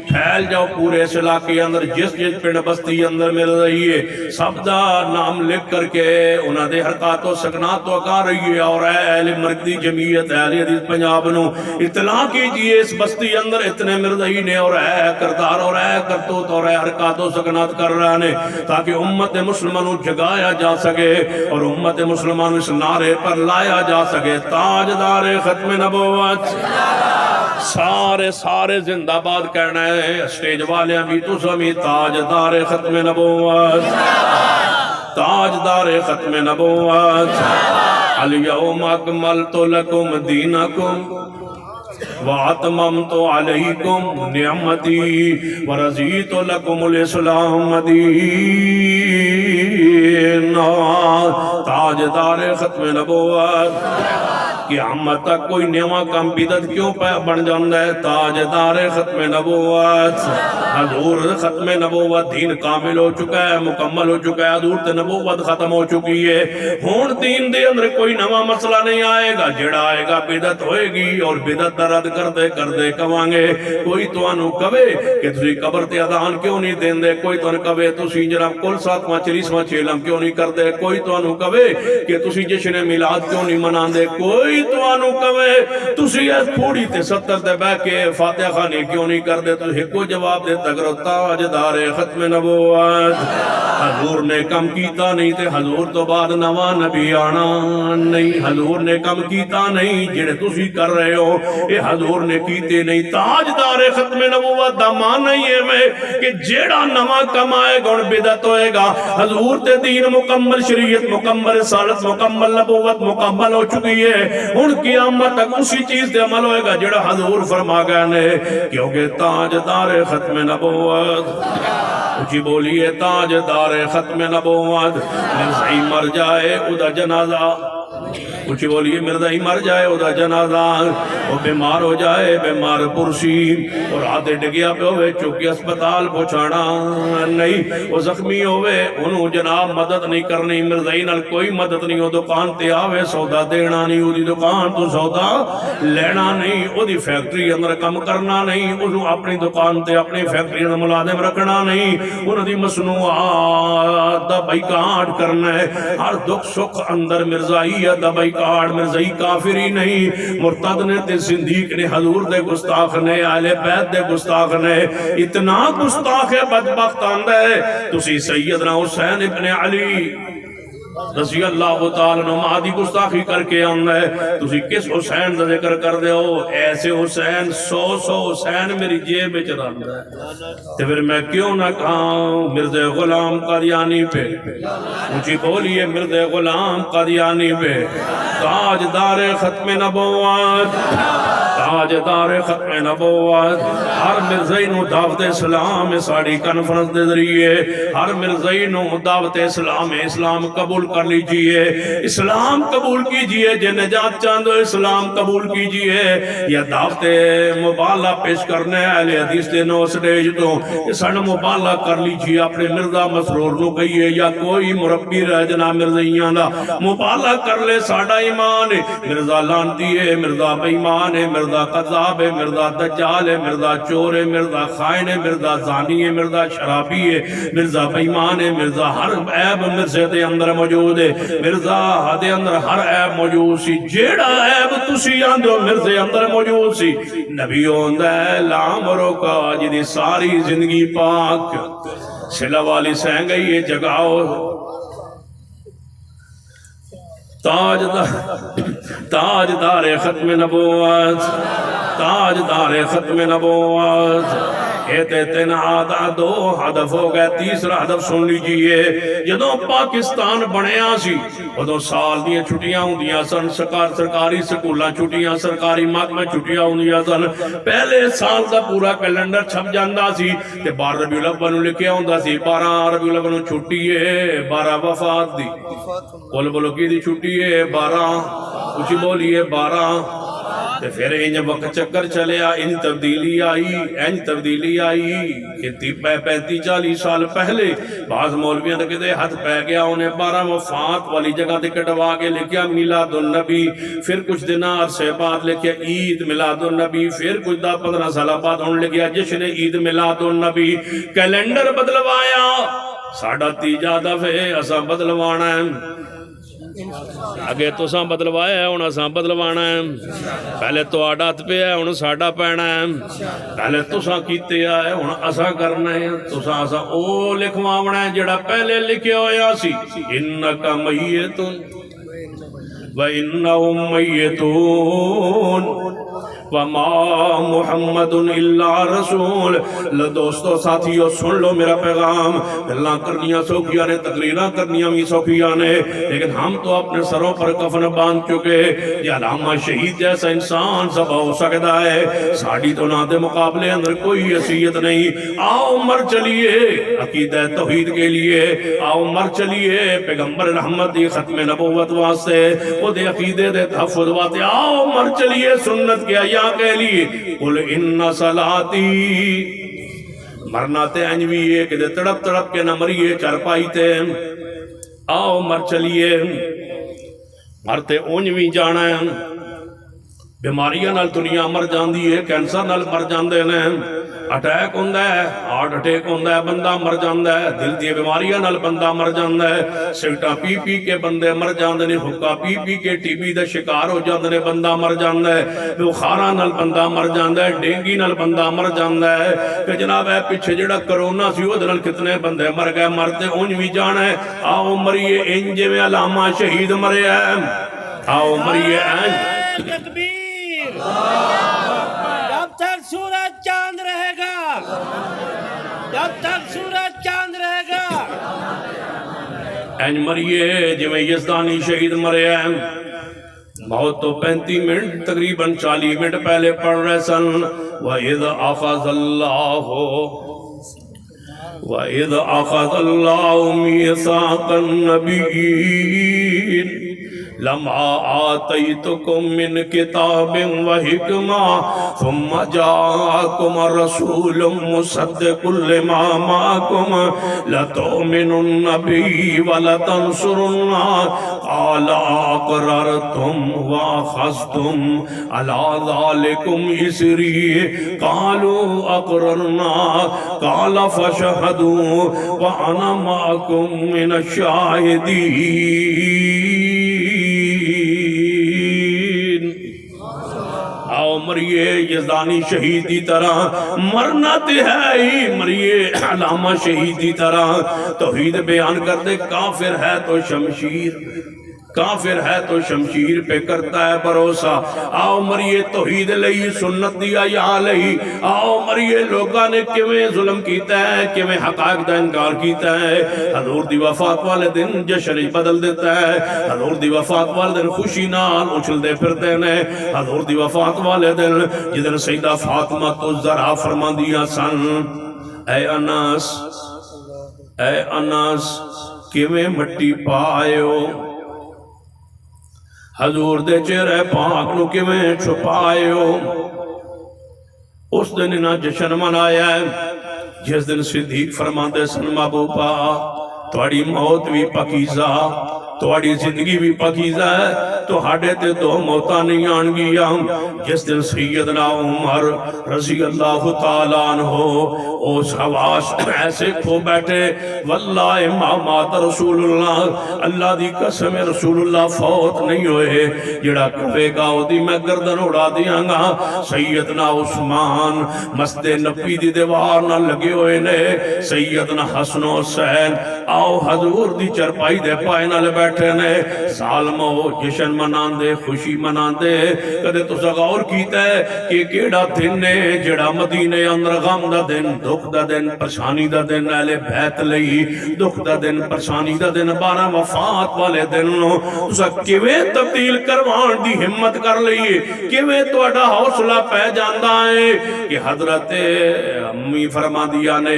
پھیل جاؤ پورے اس علاقے اندر، جس پنڈ بستی اندر مل رہی ہے، سب دا نام لکھ کر کے انہاں دے حرکات و سکنات تو اکا رہی ہے، اور اے اہل مرکزی جمعیت اہل حدیث پنجاب نو اطلاع کیجئے اس بستی اندر اتنے مرزائی نے، اور اے کردار اور اے کرتوت اور اے حرکات و سکنات کر رہے ہیں، تاکہ امت مسلمانوں جگایا جا سکے اور امت مسلمانوں اس نعرے پر لایا جا سکے، تاجدار ختم نبوت۔ سارے زندہ باد کہنا ہے، اسٹیج والے بھی تو سمی، تاجدار ختم نبوت، تاجدار ختم نبوت۔ الیوم اکملت لکم دینکم وَأَتْمَمْتُ عَلَيْكُمْ نِعْمَتِي وَرَضِيتُ لَكُمُ الْإِسْلَامَ دِينًا۔ تاجدار ختم نبوت۔ قیامت تک کوئی نیواں کم بدت کیوں بن جاندہ ہے؟ تاجدار ختم نبوت، حضور ختم نبوت، دین کامل ہو چکا ہے، مکمل ہو چکا ہے، حضور تے نبوت ختم ہو چکی ہے، ہون دین دے اندر کوئی نواں مسئلہ نہیں آئے گا، جڑا آئے گا بدت ہوئے گی، اور بدت درد کردے کمانگے۔ کوئی تو انو کبے کہ تسی قبر تے ادان کیوں نہیں دین دے، کوئی تو انو کبے تسی جناب کل 7واں 40واں چیلم کیوں نہیں کر دے، کوئی تو انو کبے کہ تسی جشن میلاد کیوں نہیں منان دے، کوئی تو آنو کہے تسی اس پھوڑی تے 70 دے بہ کے فاتحہ خانی کیوں نہیں کر دے، تو ایک کو جواب دے تگرو تاجدار ختم نبوت۔ حضور نے کم کیتا نہیں تے حضور تو بعد نواں نبی آنا نہیں، حضور نے کم کیتا نہیں، جنہیں تسی کر رہے ہو اے حضور نے کیتے نہیں۔ تاجدار ختم نبوت دا معنی ہے میں کہ جیڑا نواں کم آئے گا ان بدعت ہوئے گا، حضور تے دین مکمل، شریعت مکمل، رسالت مکمل، نبوت مکمل ہو چکی ہے، ان قیامت تک اسی چیز دے عمل ہوئے گا جڑا حضور فرما گئے نے، کیونکہ تاجدار ختم نبوت، اچھی بولیے تاجدار ختم نبوت، مرزائی مر جائے ادا جنازہ، کچھ بولیے مرزائی مر جائے ادا جنازہ، وہ بیمار ہو جائے بیمار پرسی، اور آدھے ڈگیا پہ ہوئے چکی اسپتال پہنچانا نہیں، وہ زخمی ہوئے انہوں جناب مدد نہیں کرنی، مرزائی نال کوئی مدد نہیں، وہ دکان تے آوے سودا دینا نہیں، وہ دی دکان تو سودا لینا نہیں، وہ دی فیکٹری اندر کم کرنا نہیں، انہوں اپنی دکان تے اپنی فیکٹری اندر ملازم رکھنا نہیں، انہوں دی مصنوعات دا بائیکاٹ کرنا ہے، ہر دکھ سکھ اندر مرزائی دا بائیکاٹ، مرزائی کافری نہیں، مرتد نے تے زندیق نے، حضور دے گستاخ نے، اہل بیت دے گستاخ نے، اتنا گستاخ بدبخت آندہ ہے، تسی سیدنا حسین ابن علی رضی اللہ تعالیٰ عنہ ماں دی گستاخی کر کے آندا ہے تسی کس حسین دا ذکر کر دے ہو ایسے حسین 100 حسین میری جیب وچ رہندا ہے تے پھر میں کیوں نہ کہاں مرزا غلام قادیانی پہ اونچی بولیے مرزا غلام قادیانی پہ تاجدار ختم نبوت تاجدار ختم نبوت ہر مرزائی نو دعوت اسلام ساڑی کنفرنس دے ذریعے ہر مرزائی نو دعوت اسلام قبول کر لیجئے اسلام قبول کیجئے جے نجات چاندو اسلام قبول کیجئے یا دعوت مبالہ پیش کرنے اہل حدیث دے نو سٹیج تو سن مبالہ کر لیجئے اپنے مرزا مسرور نو کہیے یا کوئی مربی رہ جنا مرزائیاں دا مبالہ کر لے ساڑا ایمان مرزا لانتی ہے مرزا بیمان ہے مرزا قذاب ہے مرزا دجال ہے مرزا چور ہے مرزا خائن ہے مرزا زانی ہے مرزا شرابی ہے مرزا بیمان ہے مرزا ہر عیب مرزے دے اندر موجود ہے مرزا دے اندر ہر عیب موجود سی جیڑا عیب تسی آندھو مرزے اندر موجود سی نبیوں دے لامرو کا جدی ساری زندگی پاک سلہ والی سینگئی یہ جگاؤ تاجدار ختم نبوت تاجدار ختم نبوت کہتے تنہا دو ہدف ہو گئے تیسرا ہدف سن لیجئے جدوں پاکستان بنیا سی ادوں سال دیا چھٹیاں ہوں دیا سن سرکاری سکولاں چھٹیاں سرکاری محکمہ چھٹیاں ہوں دیا سن پہلے سال دا پورا کیلنڈر چھپ جاندہ سی تے 12 ربیع الاول لکھے ہوندہ سی 12 ربیع الاول چھٹی ہے 12 وفات دی بولو کی دی چھٹی ہے 12 کچھ بولیے 12 پھر انج وقت چکر چلیا ان تبدیلی آئی کہ 35-40 سال پہلے بعض مولویاں تک دے ہاتھ پہ گیا انہیں 12 وفات والی جگہ تے کٹوا کے لکھیا میلاد النبی پھر کچھ دن عرصے بعد لکھیا عید میلاد النبی پھر کچھ 15 سال بعد انہوں لکھیا جشن عید میلاد النبی کیلنڈر بدلوایا ساڑھا تیجا دفعہ اساں بدلوانا ہے آگے تو ساں بدلوایا ہے انہاں ساں بدلوانا ہے پہلے تو آڈات پہ ہے انہاں ساڑھا پہنا ہے پہلے تو ساں کیتے آئے انہاں اساں کرنا ہے تو ساں اساں او لکھواونا ہے جڑا پہلے لکھے ہویا سی انکا میتون وَإِنَّهُمْ مَيِّتُونَ وَمَا مُحَمَّدٌ إِلَّا رَسُولٌ دوستو ساتھیو سن لو میرا پیغام اللہ کرنیاں سوکھیاں نے تقریرہ کرنیاں بھی سوکھیاں نے لیکن ہم تو اپنے سروں پر کفن باندھ چکے یہ علامہ شہید جیسا انسان سب ہو سکتا ہے ساڑھی تو نہ دے مقابلے اندر کوئی حیثیت نہیں آؤ مر چلیے عقیدہ توحید کے لیے آؤ مر چلیے پیغمبر رحمت دی ختم نبوت واسطے وہ دے عقیدے دے تحفظ واسطے آؤ مر چلیے سنت کے آیا کے لیے قل ان صلاتی مرنا تے انجوی ہے کہ دے تڑپ تڑپ کے نہ مریے چرپائی تے آؤ مر چلیے مرتے انجوی جانا ہے بیماریاں نال دنیا مر جاندی ہے کینسر نال مر جاندے نے اٹیک ہوندہ ہے ہارٹ اٹیک ہوندہ ہے بندہ مر جاندہ ہے دل دی بیماریاں نال بندہ مر جاندہ ہے سگٹا پی پی کے بندے مر جاندے نے حکا پی پی کے ٹی بی دا شکار ہو جاندے نے بندہ مر جاندہ ہے بخارا نال بندہ مر جاندہ ہے ڈینگی نال بندہ مر جاندہ ہے کہ جناب ہے پیچھے جڑا کرونا سی وہ دنال کتنے بندے مر گئے مرتے اونج بھی جانا ہے آؤ مریے انجے میں علامہ شہید مرے ہیں آؤ مریے انج تکبیر جب تک سورج چاند رہے گا جب تک سورج چاند رہے گا انج مریے جو میں یزدانی شہید مرے ہیں موت تو 35 منٹ تقریباً 40 منٹ پہلے پڑھ رہے سن وَإِذْ أَخَذَ اللَّهُ مِيثَاقَ النَّبِيِّينَ لَمَا آتَيْتُكُم مِّن كِتَابٍ وَحِكْمَةٍ ثُمَّ جَاءَكُمْ رَسُولٌ مُصَدِّقٌ لِّمَا مَعَكُمْ لَتُؤْمِنُنَّ بِهِ وَلَتَنصُرُنَّهُ قَالَ أَقْرَرْتُمْ وَأَخَذْتُمْ عَلَىٰ ذَلِكُمْ إِصْرِي قَالُوا أَقْرَرْنَا قَالَ فَاشْهَدُوا وَأَنَا مَعَكُمْ مِنَ الشَّاهِدِينَ مریے یزدانی شہید دی طرح، مرنا تے ہے ہی مریے علامہ شہید دی طرح، توحید بیان کر دے کافر ہے تو شمشیر، کافر ہے تو شمشیر پہ کرتا ہے بھروسہ، آؤ مریے توحید لئی سنت دیا یا لئی، آؤ مریے لوگاں نے کیویں ظلم کیتا ہے، کیویں حقائق دا انکار کیتا ہے، حضور دی وفات والے دن جشن بدل دیتا ہے، حضور دی وفات والے دن خوشی نال اچھل دے پھرتے ہیں، حضور دی وفات والے دن جدن سیدہ فاطمہ تو ذرا فرما دیا سن، اے انس، اے انس کیویں مٹی پائیو، حضور دے چہرے پاک نو کیویں چھپائیو۔ اس دن انہاں جشن منایا ہے جس دن صدیق فرماندے سن محبوبا تھوڑی موت بھی پاکیزہ، تھوڑی زندگی بھی پاکیزہ ہے، تو ہاڑے تے دو موتاں نہیں آن گیا۔ جس دن سیدنا عمر رضی اللہ تعالیٰ عنہ اس حواس ایسے کھو بیٹھے، واللہ ما مات رسول اللہ، اللہ دی قسم رسول اللہ فوت نہیں ہوئے، جڑا کہے گا او دی میں گردن اڑا دیاں گا۔ سیدنا عثمان مسجد نبی دی دیوار نہ لگے ہوئے نے، سیدنا حسن و حسین آؤ حضور دی چرپائی دے پائے نال بیٹھے نے، ظالمو جشن منان دے، خوشی منان دے۔ کدے تو غور کیتا ہے کہ کیڑا دن نے جڑا مدینے اندر غم دا دن، دکھ دا دن، پریشانی دا دن، اہل بیت لئی دکھ دا دن، پریشانی دا دن، 12 وفات والے دن تسا کیویں تبدیل کروان دی ہمت کر لئیے، کیویں تہاڈا حوصلہ پہ جاندا ہے کہ حضرت امی فرما دیا نے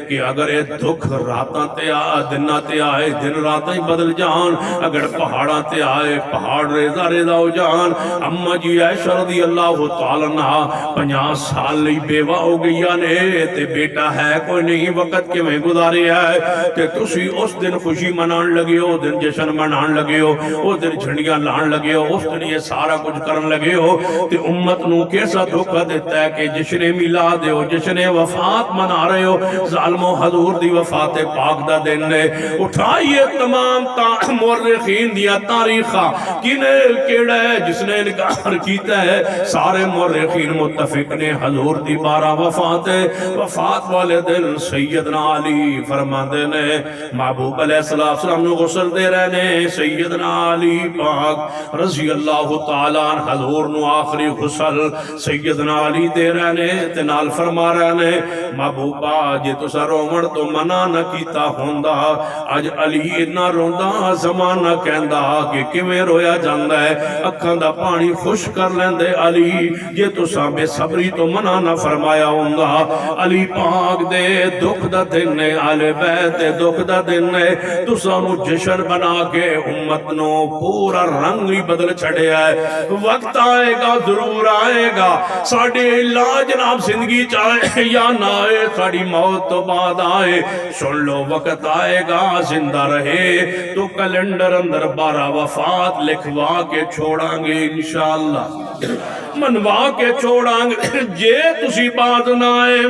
کہ اگر اے دکھ راتاں تے دناں تے آئے، دن راتاں ہی بدل جان، اگر پہاڑاں تے آئے پہاڑ ریزہ ریزہ ہو جان۔ اماں جی عائشہ رضی اللہ تعالیٰ عنہ 50 سال لئی بیوہ ہو گئی نے تے بیٹا ہے کوئی نہیں، وقت کے میں گزارے ہے تے تسی اس دن خوشی منان لگے ہو، دن جشن منان لگے ہو، اس دن جھنڈیاں لان لگے ہو، اس دن یہ سارا کچھ کرن لگے ہو، تے امت نو کیسا دھوکہ دیتا ہے کہ جشن میلاد ہو، جشن وفات منا رہے ہو۔ ظالمو حضور دی وفات پاک دا دن نے اٹھائیے تمام مورخین دیا تاریخہ، کنہیں کیڑا ہے جس نے انکار کیتا ہے، سارے مورخین متفق نے حضور دی 12 وفات ہے۔ وفات والے دن سیدنا علی فرماندے نے محبوب علیہ السلام نو غسل دے رہنے، سیدنا علی پاک رضی اللہ تعالیٰ عنہ حضور نو آخری غسل سیدنا علی دے رہنے تے نال فرما رہنے محبوبہ جے تسا رومن تو منع نہ کیتا ہوندہ، اج علی نہ روندہ زمانہ کہندہ کہ کیویں رویا جاندہ ہے، اکھاں دا پانی خوش کر لیندے علی جے تسا بے صبری تو منع نہ فرمایا ہوندہ۔ علی پاک دے دکھ دا دن ہے، آل بیت دے دکھ دا دن ہے، تسا نو جشن بنا کے امت نو پورا رنگ ہی بدل چھڑے ہے۔ وقت آئے گا ضرور آئے گا، ساڑھے اللہ جناب زندگی چاہے یا نہ آئے، ساڑھی موت تو بعد آئے، سن لو وقت آئے گا زندہ رہے تو کیلنڈر اندر 12 وفات لکھوا کے چھوڑاں گے انشاءاللہ، منوا کے چھوڑاں گے جے تسی بات نہ آئے۔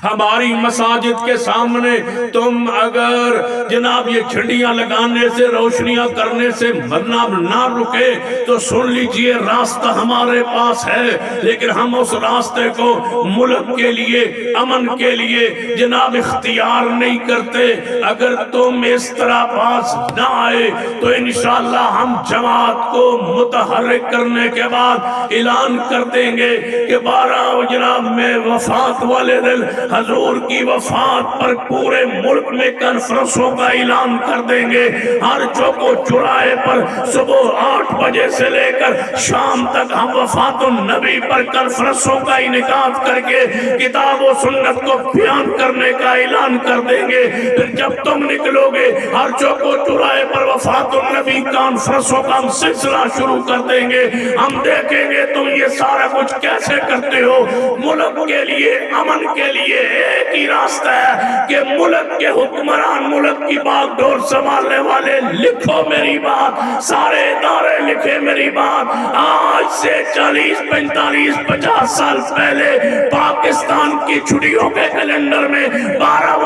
ہماری مساجد کے سامنے تم اگر جناب یہ جھنڈیاں لگانے سے، روشنیاں کرنے سے مرنا نہ رکے تو سن لیجئے راستہ ہمارے پاس ہے، لیکن ہم اس راستے کو ملک کے لیے، امن کے لیے جناب اختیار نہیں کرتے۔ اگر تم اس طرح پاس نہ آئے تو انشاءاللہ ہم جماعت کو متحرک کرنے کے بعد اعلان کر دیں گے کہ 12 جناب میں وفات والے دن حضور کی وفات پر پورے ملک میں کنفرنسوں کا اعلان کر دیں گے، ہر چوک و چوراہے پر صبح 8 بجے سے لے کر شام تک ہم وفات النبی پر کنفرنسوں کا انعقاد کر کے کتاب و سنت کو بیان کرنے کا اعلان کر دیں گے۔ پھر جب تم نکلو گے ہر چوک و چوراہے پر وفات النبی کانفرنسوں کا ہم سلسلہ شروع کر دیں گے، ہم دیکھیں گے تم یہ سارا کچھ کیسے کرتے ہو، ملک کے لیے، امن کے لیے، لیے ایک ہی راستہ ہے کہ ملک کے حکمران، ملک کی باغ ڈور سنبھالنے والے لکھو میری بات، سارے ادارے لکھے میری بات۔ آج سے 40 45 50 سال پہلے پاکستان کی چھٹیوں کے کیلنڈر میں 12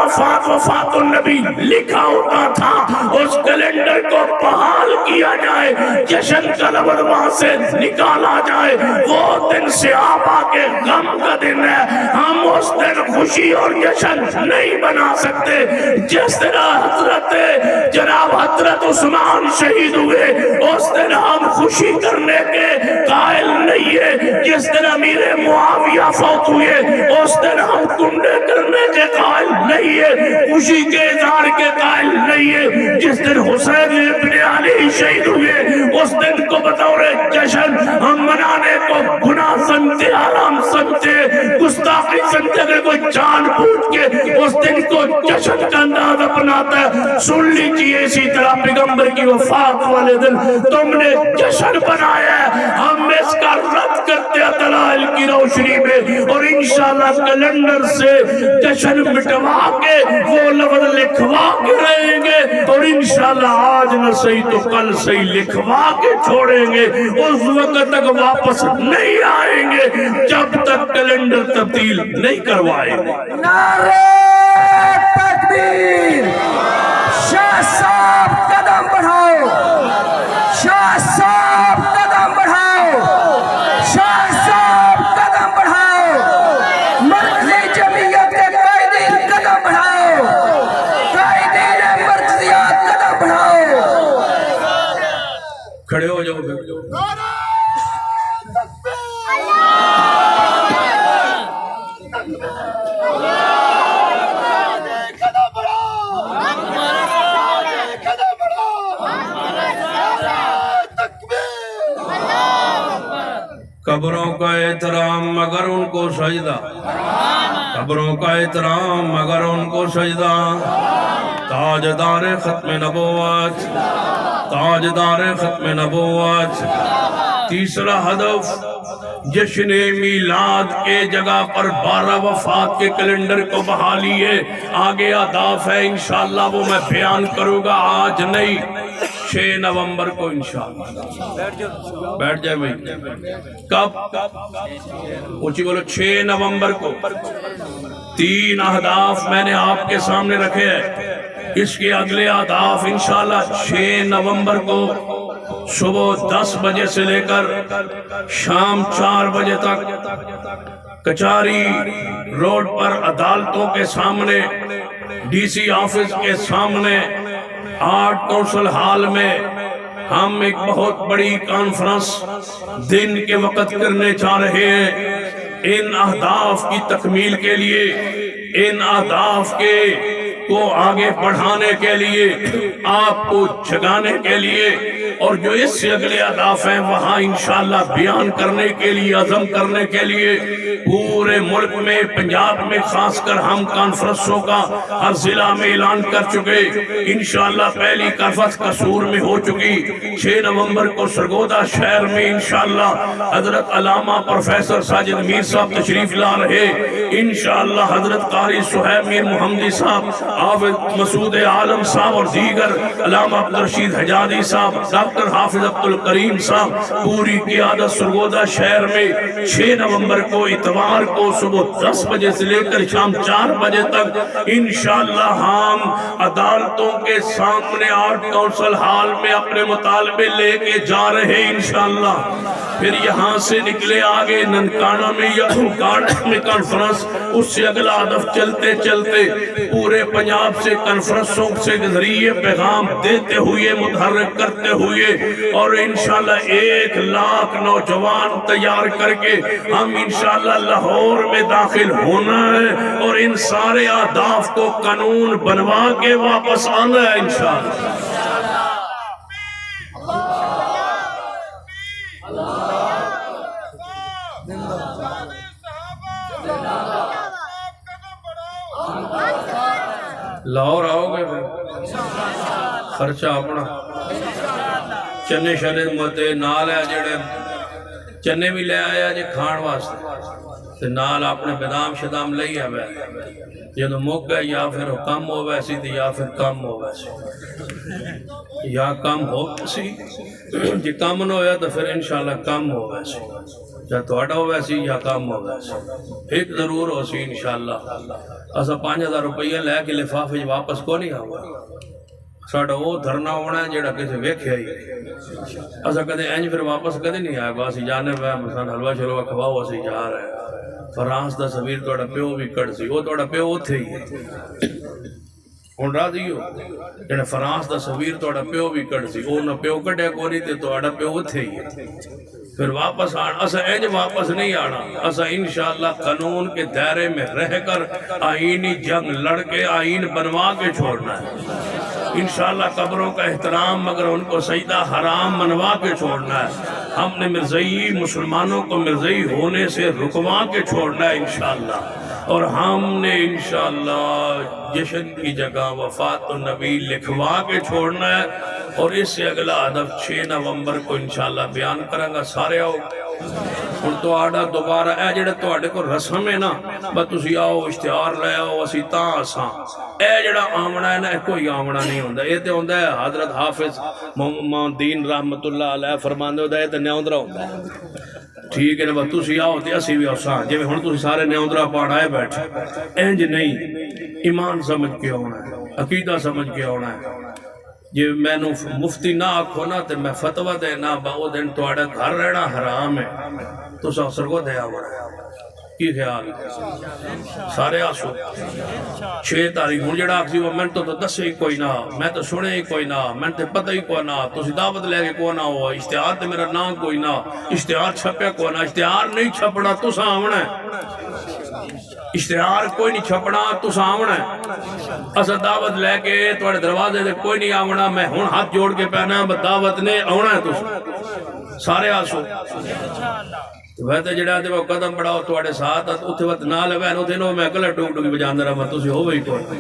وفات النبی لکھا ہوتا تھا، اس کیلنڈر کو بحال کیا جائے، جشن کا لفظ وہاں سے نکالا جائے۔ وہ دن صحابہ کے غم کا دن ہے، ہم اس دن خوشی اور جشن نہیں بنا سکتے۔ جس دن جناب حضرت عثمان شہید ہوئے اس دن ہم خوشی کرنے کے قائل نہیں ہے، جس دن امیر معاویہ فوت ہوئے اس دن ہم کنڈے کرنے کے قائل نہیں ہے، خوشی کے اظہار کے قائل نہیں ہے۔ جس دن حسین ابن علی شہید ہوئے اس دن کو بطور جشن ہم منانے کو گناہ سمجھتے، حرام سمجھتے، گستاخی سمجھتے۔ اگر کوئی جان بوجھ کے اس دن کو جشن کا انداز اپناتا ہے، سن لیجیے اسی طرح پیغمبر کی وفات والے دن تم نے جشن بنایا ہے، ہم اس کا رد کرتے ہیں دلائل کی روشنی میں، اور انشاءاللہ کیلنڈر سے جشن مٹوا کے وہ لفظ لکھوا کے رہیں گے، اور انشاءاللہ آج نہ صحیح تو کل صحیح لکھوا کے چھوڑیں گے۔ اس وقت تک واپس نہیں آئیں گے جب تک کیلنڈر تبدیل نہیں کروائیں گے۔ نعرہ تکبیر! شاہ صاحب قدم بڑھاؤ، شاہ صاحب قدم بڑھاؤ، شاہ صاحب قدم بڑھاؤ، مرکزی جمعیت کے قائدین قدم بڑھاؤ، قائدین مرکزیات قدم بڑھاؤ۔ کھڑے ہو جاؤ۔ قبروں کا احترام مگر ان کو سجدہ، قبروں کا احترام مگر ان کو سجدہ، تاجدار ختم نبوت، تاجدار ختم نبوت۔ تیسرا ہدف جشن میلاد کے جگہ پر 12 وفات کے کیلنڈر کو بحالی ہے۔ آگے اہداف ہے انشاءاللہ وہ میں بیان کروں گا، آج نہیں، 6 نومبر کو انشاءاللہ۔ بیٹھ جائے بھائی۔ کب؟ اونچی بولو، 6 نومبر کو۔ 3 اہداف میں نے آپ کے سامنے رکھے ہیں، اس کے اگلے اہداف انشاءاللہ 6 نومبر کو صبح 10 بجے سے لے کر شام 4 بجے تک کچاری روڈ پر عدالتوں کے سامنے، ڈی سی آفس کے سامنے، آرٹ کونسل ہال میں ہم ایک بہت بڑی کانفرنس دن کے وقت کرنے جا رہے ہیں۔ ان اہداف کی تکمیل کے لیے، ان اہداف کو آگے بڑھانے کے لیے، آپ کو جگانے کے لیے، اور جو اس سے اگلے اہداف ہیں وہاں انشاءاللہ بیان کرنے کے لیے، عزم کرنے کے لیے پورے ملک میں، پنجاب میں خاص کر ہم کانفرنسوں کا ہر ضلع میں اعلان کر چکے۔ انشاءاللہ پہلی کانفرنس قصور میں ہو چکی، 6 نومبر کو سرگودا شہر میں انشاءاللہ حضرت علامہ پروفیسر ساجد میر صاحب تشریف لا رہے، انشاءاللہ حضرت قاری صہیب میر محمدی صاحب، حافظ مسعود عالم صاحب اور دیگر، علامہ عبدالرشید حجازی صاحب، ڈاکٹر حافظ عبدالکریم صاحب، پوری قیادت سرگودا شہر میں 6 نومبر کو اتوار کو صبح 10 بجے سے لے کر شام 4 بجے تک انشاءاللہ ہم عدالتوں کے سامنے آرٹ کونسل ہال میں اپنے مطالبے لے کے جا رہے انشاءاللہ۔ پھر یہاں سے نکلے آگے ننکانہ میں یا کانڈ میں کانفرنس، اس سے اگلا ہدف چلتے چلتے پورے پنجاب سے کانفرنسوں سے ذریعے پیغام دیتے ہوئے، متحرک کرتے ہوئے، اور انشاءاللہ 1 لاکھ نوجوان تیار کر کے ہم انشاءاللہ لاہور میں داخل ہونا ہے، اور ان سارے اہداف کو قانون بنوا کے واپس آنا ہے انشاءاللہ۔ لاہور آؤ گے خرچہ اپنا، چنے شنے متے نال ہے جڑے چنے بھی لے آیا جی کھان واسطے، تے نال اپنے بادام شدام لئی آوے جدو مک گئے یا پھر کم ہو ویسی تے یا پھر کم ہو ویسی یا کم ہو ویسی جی کم نہ ہویا تو پھر انشاءاللہ کم ہو ویسی یا توڑا ہو ویسی یا کم ہو ویسی ایک ضرور ہو سی انشاءاللہ اسا 5000 روپیہ لے کے لفافے واپس کو نہیں آؤگا ساڑھا وہ دھرنا ہونا ہے جیڑا کسی ویکھیا ہی اسا کدے اینج پھر واپس کدے نہیں آئے گا اسی جانے پہ مثلا حلوہ شلوہ کھواؤ اسی جا رہے ہیں فرانس دا سویر توڑا پیو بھی کٹ سی وہ توڑا پیو اتھے ہی ہے ہون را دیو جنہیں فرانس دا سویر توڑا پیو بھی کٹ سی وہ نہ پیو کٹے کو نہیں تے توڑا پیو اتھے ہی ہے پھر واپس آنا اسا اینج واپس نہیں آنا اسا انشاءاللہ قانون کے دائرے میں رہ کر آئینی جنگ لڑ کے آئین بنوا کے چھوڑنا ہے انشاءاللہ قبروں کا احترام مگر ان کو سجدہ حرام منوا کے چھوڑنا ہے ہم نے مرزئی مسلمانوں کو مرزئی ہونے سے رکوا کے چھوڑنا ہے انشاءاللہ اور ہم نے انشاءاللہ جشن کی جگہ وفات النبی لکھوا کے چھوڑنا ہے اور اس سے اگلا ادب 6 نومبر کو انشاءاللہ بیان کریں گا سارے آؤ اور تو آڈا دوبارہ اے جڑے تو آڈے کو رسم ہے نا بس تسی آؤ اشتہار لے آؤ اسی تاں آساں اے جڑا آمنا ہے نا کوئی آمنا نہیں ہوندہ یہ تے ہوندہ ہے حضرت حافظ محمد دین رحمت اللہ علیہ فرماندے ہوندہ ہے تے نیوندرہ ہوندہ ہے ٹھیک ہے نا بس تسی آؤ تے اسی بھی آساں جب ہن تسی سارے نیوندرہ پاڑ آئے بیٹھے اینج نہیں ایمان سمجھ کے ہونا ہے عقیدہ سمجھ کے ہونا ہے جی میں نو مفتی نہ آکھو نا تے میں فتوہ دے نا باو دن تو آڑا گھر رہنا حرام ہے تو سر کو دے آوڑا ہے کی خیال سارے آسو 6 تاریخ ہوں جڑا آکسی وہ میں تو دسے ہی کوئی نہ میں تو سنے ہی کوئی نہ میں تو پتہ ہی کوئی نہ تو دعوت لے کے کوئی نہ ہوا اشتہار تے میرا نام کوئی نہ اشتہار چھپے کوئی نہ اشتہار نہیں چھپڑا تو سامنا ہے اشتہار کوئی نہیں چھپنا تو سامنا ہے اسا دعوت لے کے توڑے دروازے دے کوئی نہیں آونا میں ہون ہاتھ جوڑ کے پہنا دعوت نے آونا ہے تو سارے آسو ویسے جڑا دے وہ قدم بڑھاؤ توڑے ساتھ اتھے وقت نہ لوین اتھے نو میں کلہ ٹوک ٹوکی بجاندہ رہا تو سی ہو گئی کوئی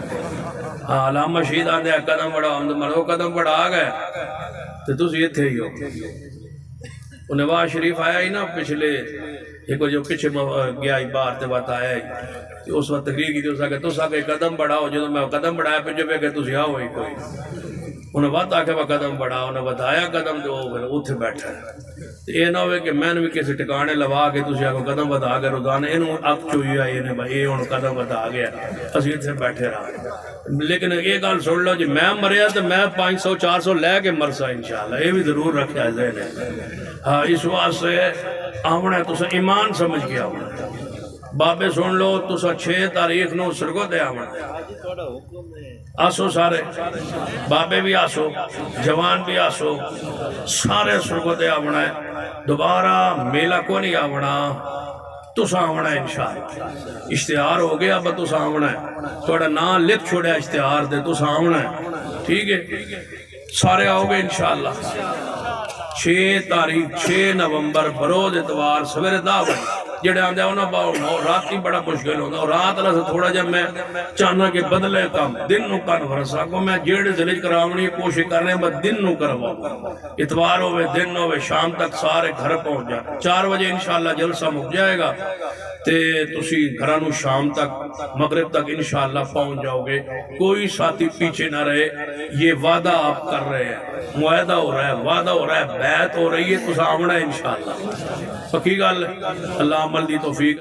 ہاں علامہ شہید آندے قدم بڑھاؤ ہم مرو قدم بڑھا آگئے تو سی اتھے ہی ہو نواز شریف آیا ہی نا پچھلے ایک جو پیچھے گیا ہی بار تے بات آیا ہی اس وقت تقریر کی تو سا کہ قدم بڑھاؤ جو میں قدم بڑھایا پھر جو کہ تسی آؤ ہی کوئی انہیں بات آکے وہ قدم بڑھاؤ انہیں بتایا قدم جو اتھے بیٹھا ہے یہ نہ ہوئے کہ میں نے بھی کسی ٹکانے لوا کے تسی آگے قدم بتا گئے روزانے انہوں اب چوئی آئی انہیں بھائی یہ انہوں قدم بتا گیا اسی اتھے بیٹھے رہا لیکن یہ گال سن لو جی میں مریا تو میں 500-400 لے کے مرسا انشاءاللہ یہ بھی ضرور رکھا ہے ذہن ہے ہاں اس واسطے آمنا ہے تسا ایمان سمجھ کے آمنا ہے بابے سن لو تسا 6 تاریخ نو سرگو دے آمنا ہے آسو سارے بابے بھی آسو جوان بھی آسو سارے سرگو دے آمنا ہے دوبارہ میلہ کو نہیں آمنا تسا آمنا ہے انشاءاللہ اشتہار ہو گیا اب تسا آمنا ہے تھوڑا نام لکھ چھوڑیا اشتہار دے تسا آمنا ہے ٹھیک ہے سارے آؤ گے انشاءاللہ 6 تاریخ 6 نومبر بروز اتوار سویرے دعوت جڑے آندے ہونا باؤ رات کی بڑا مشکل ہونا اور رات اللہ سے تھوڑا جب میں چاہنا کہ بدلے کام دن نو کر فرسا کو میں جیڑے زلیج کراؤنی کوشش کرنے میں دن نو کرواؤں اتوار ہوئے دن ہوئے شام تک سارے گھر پہنچ جائے 4 بجے انشاءاللہ جلسہ مک جائے گا تے تسی گھرانو شام تک مغرب تک انشاءاللہ پہنچ جاؤ گے کوئی ساتھی پیچھے نہ رہے یہ وعدہ آپ کر رہے ہیں معاہدہ ہو رہا ہے وعدہ ہو رہا ہے بیعت ہو رہی ہے تو سامنا ہے انشاءاللہ پکی گل اللہ عمل دی توفیق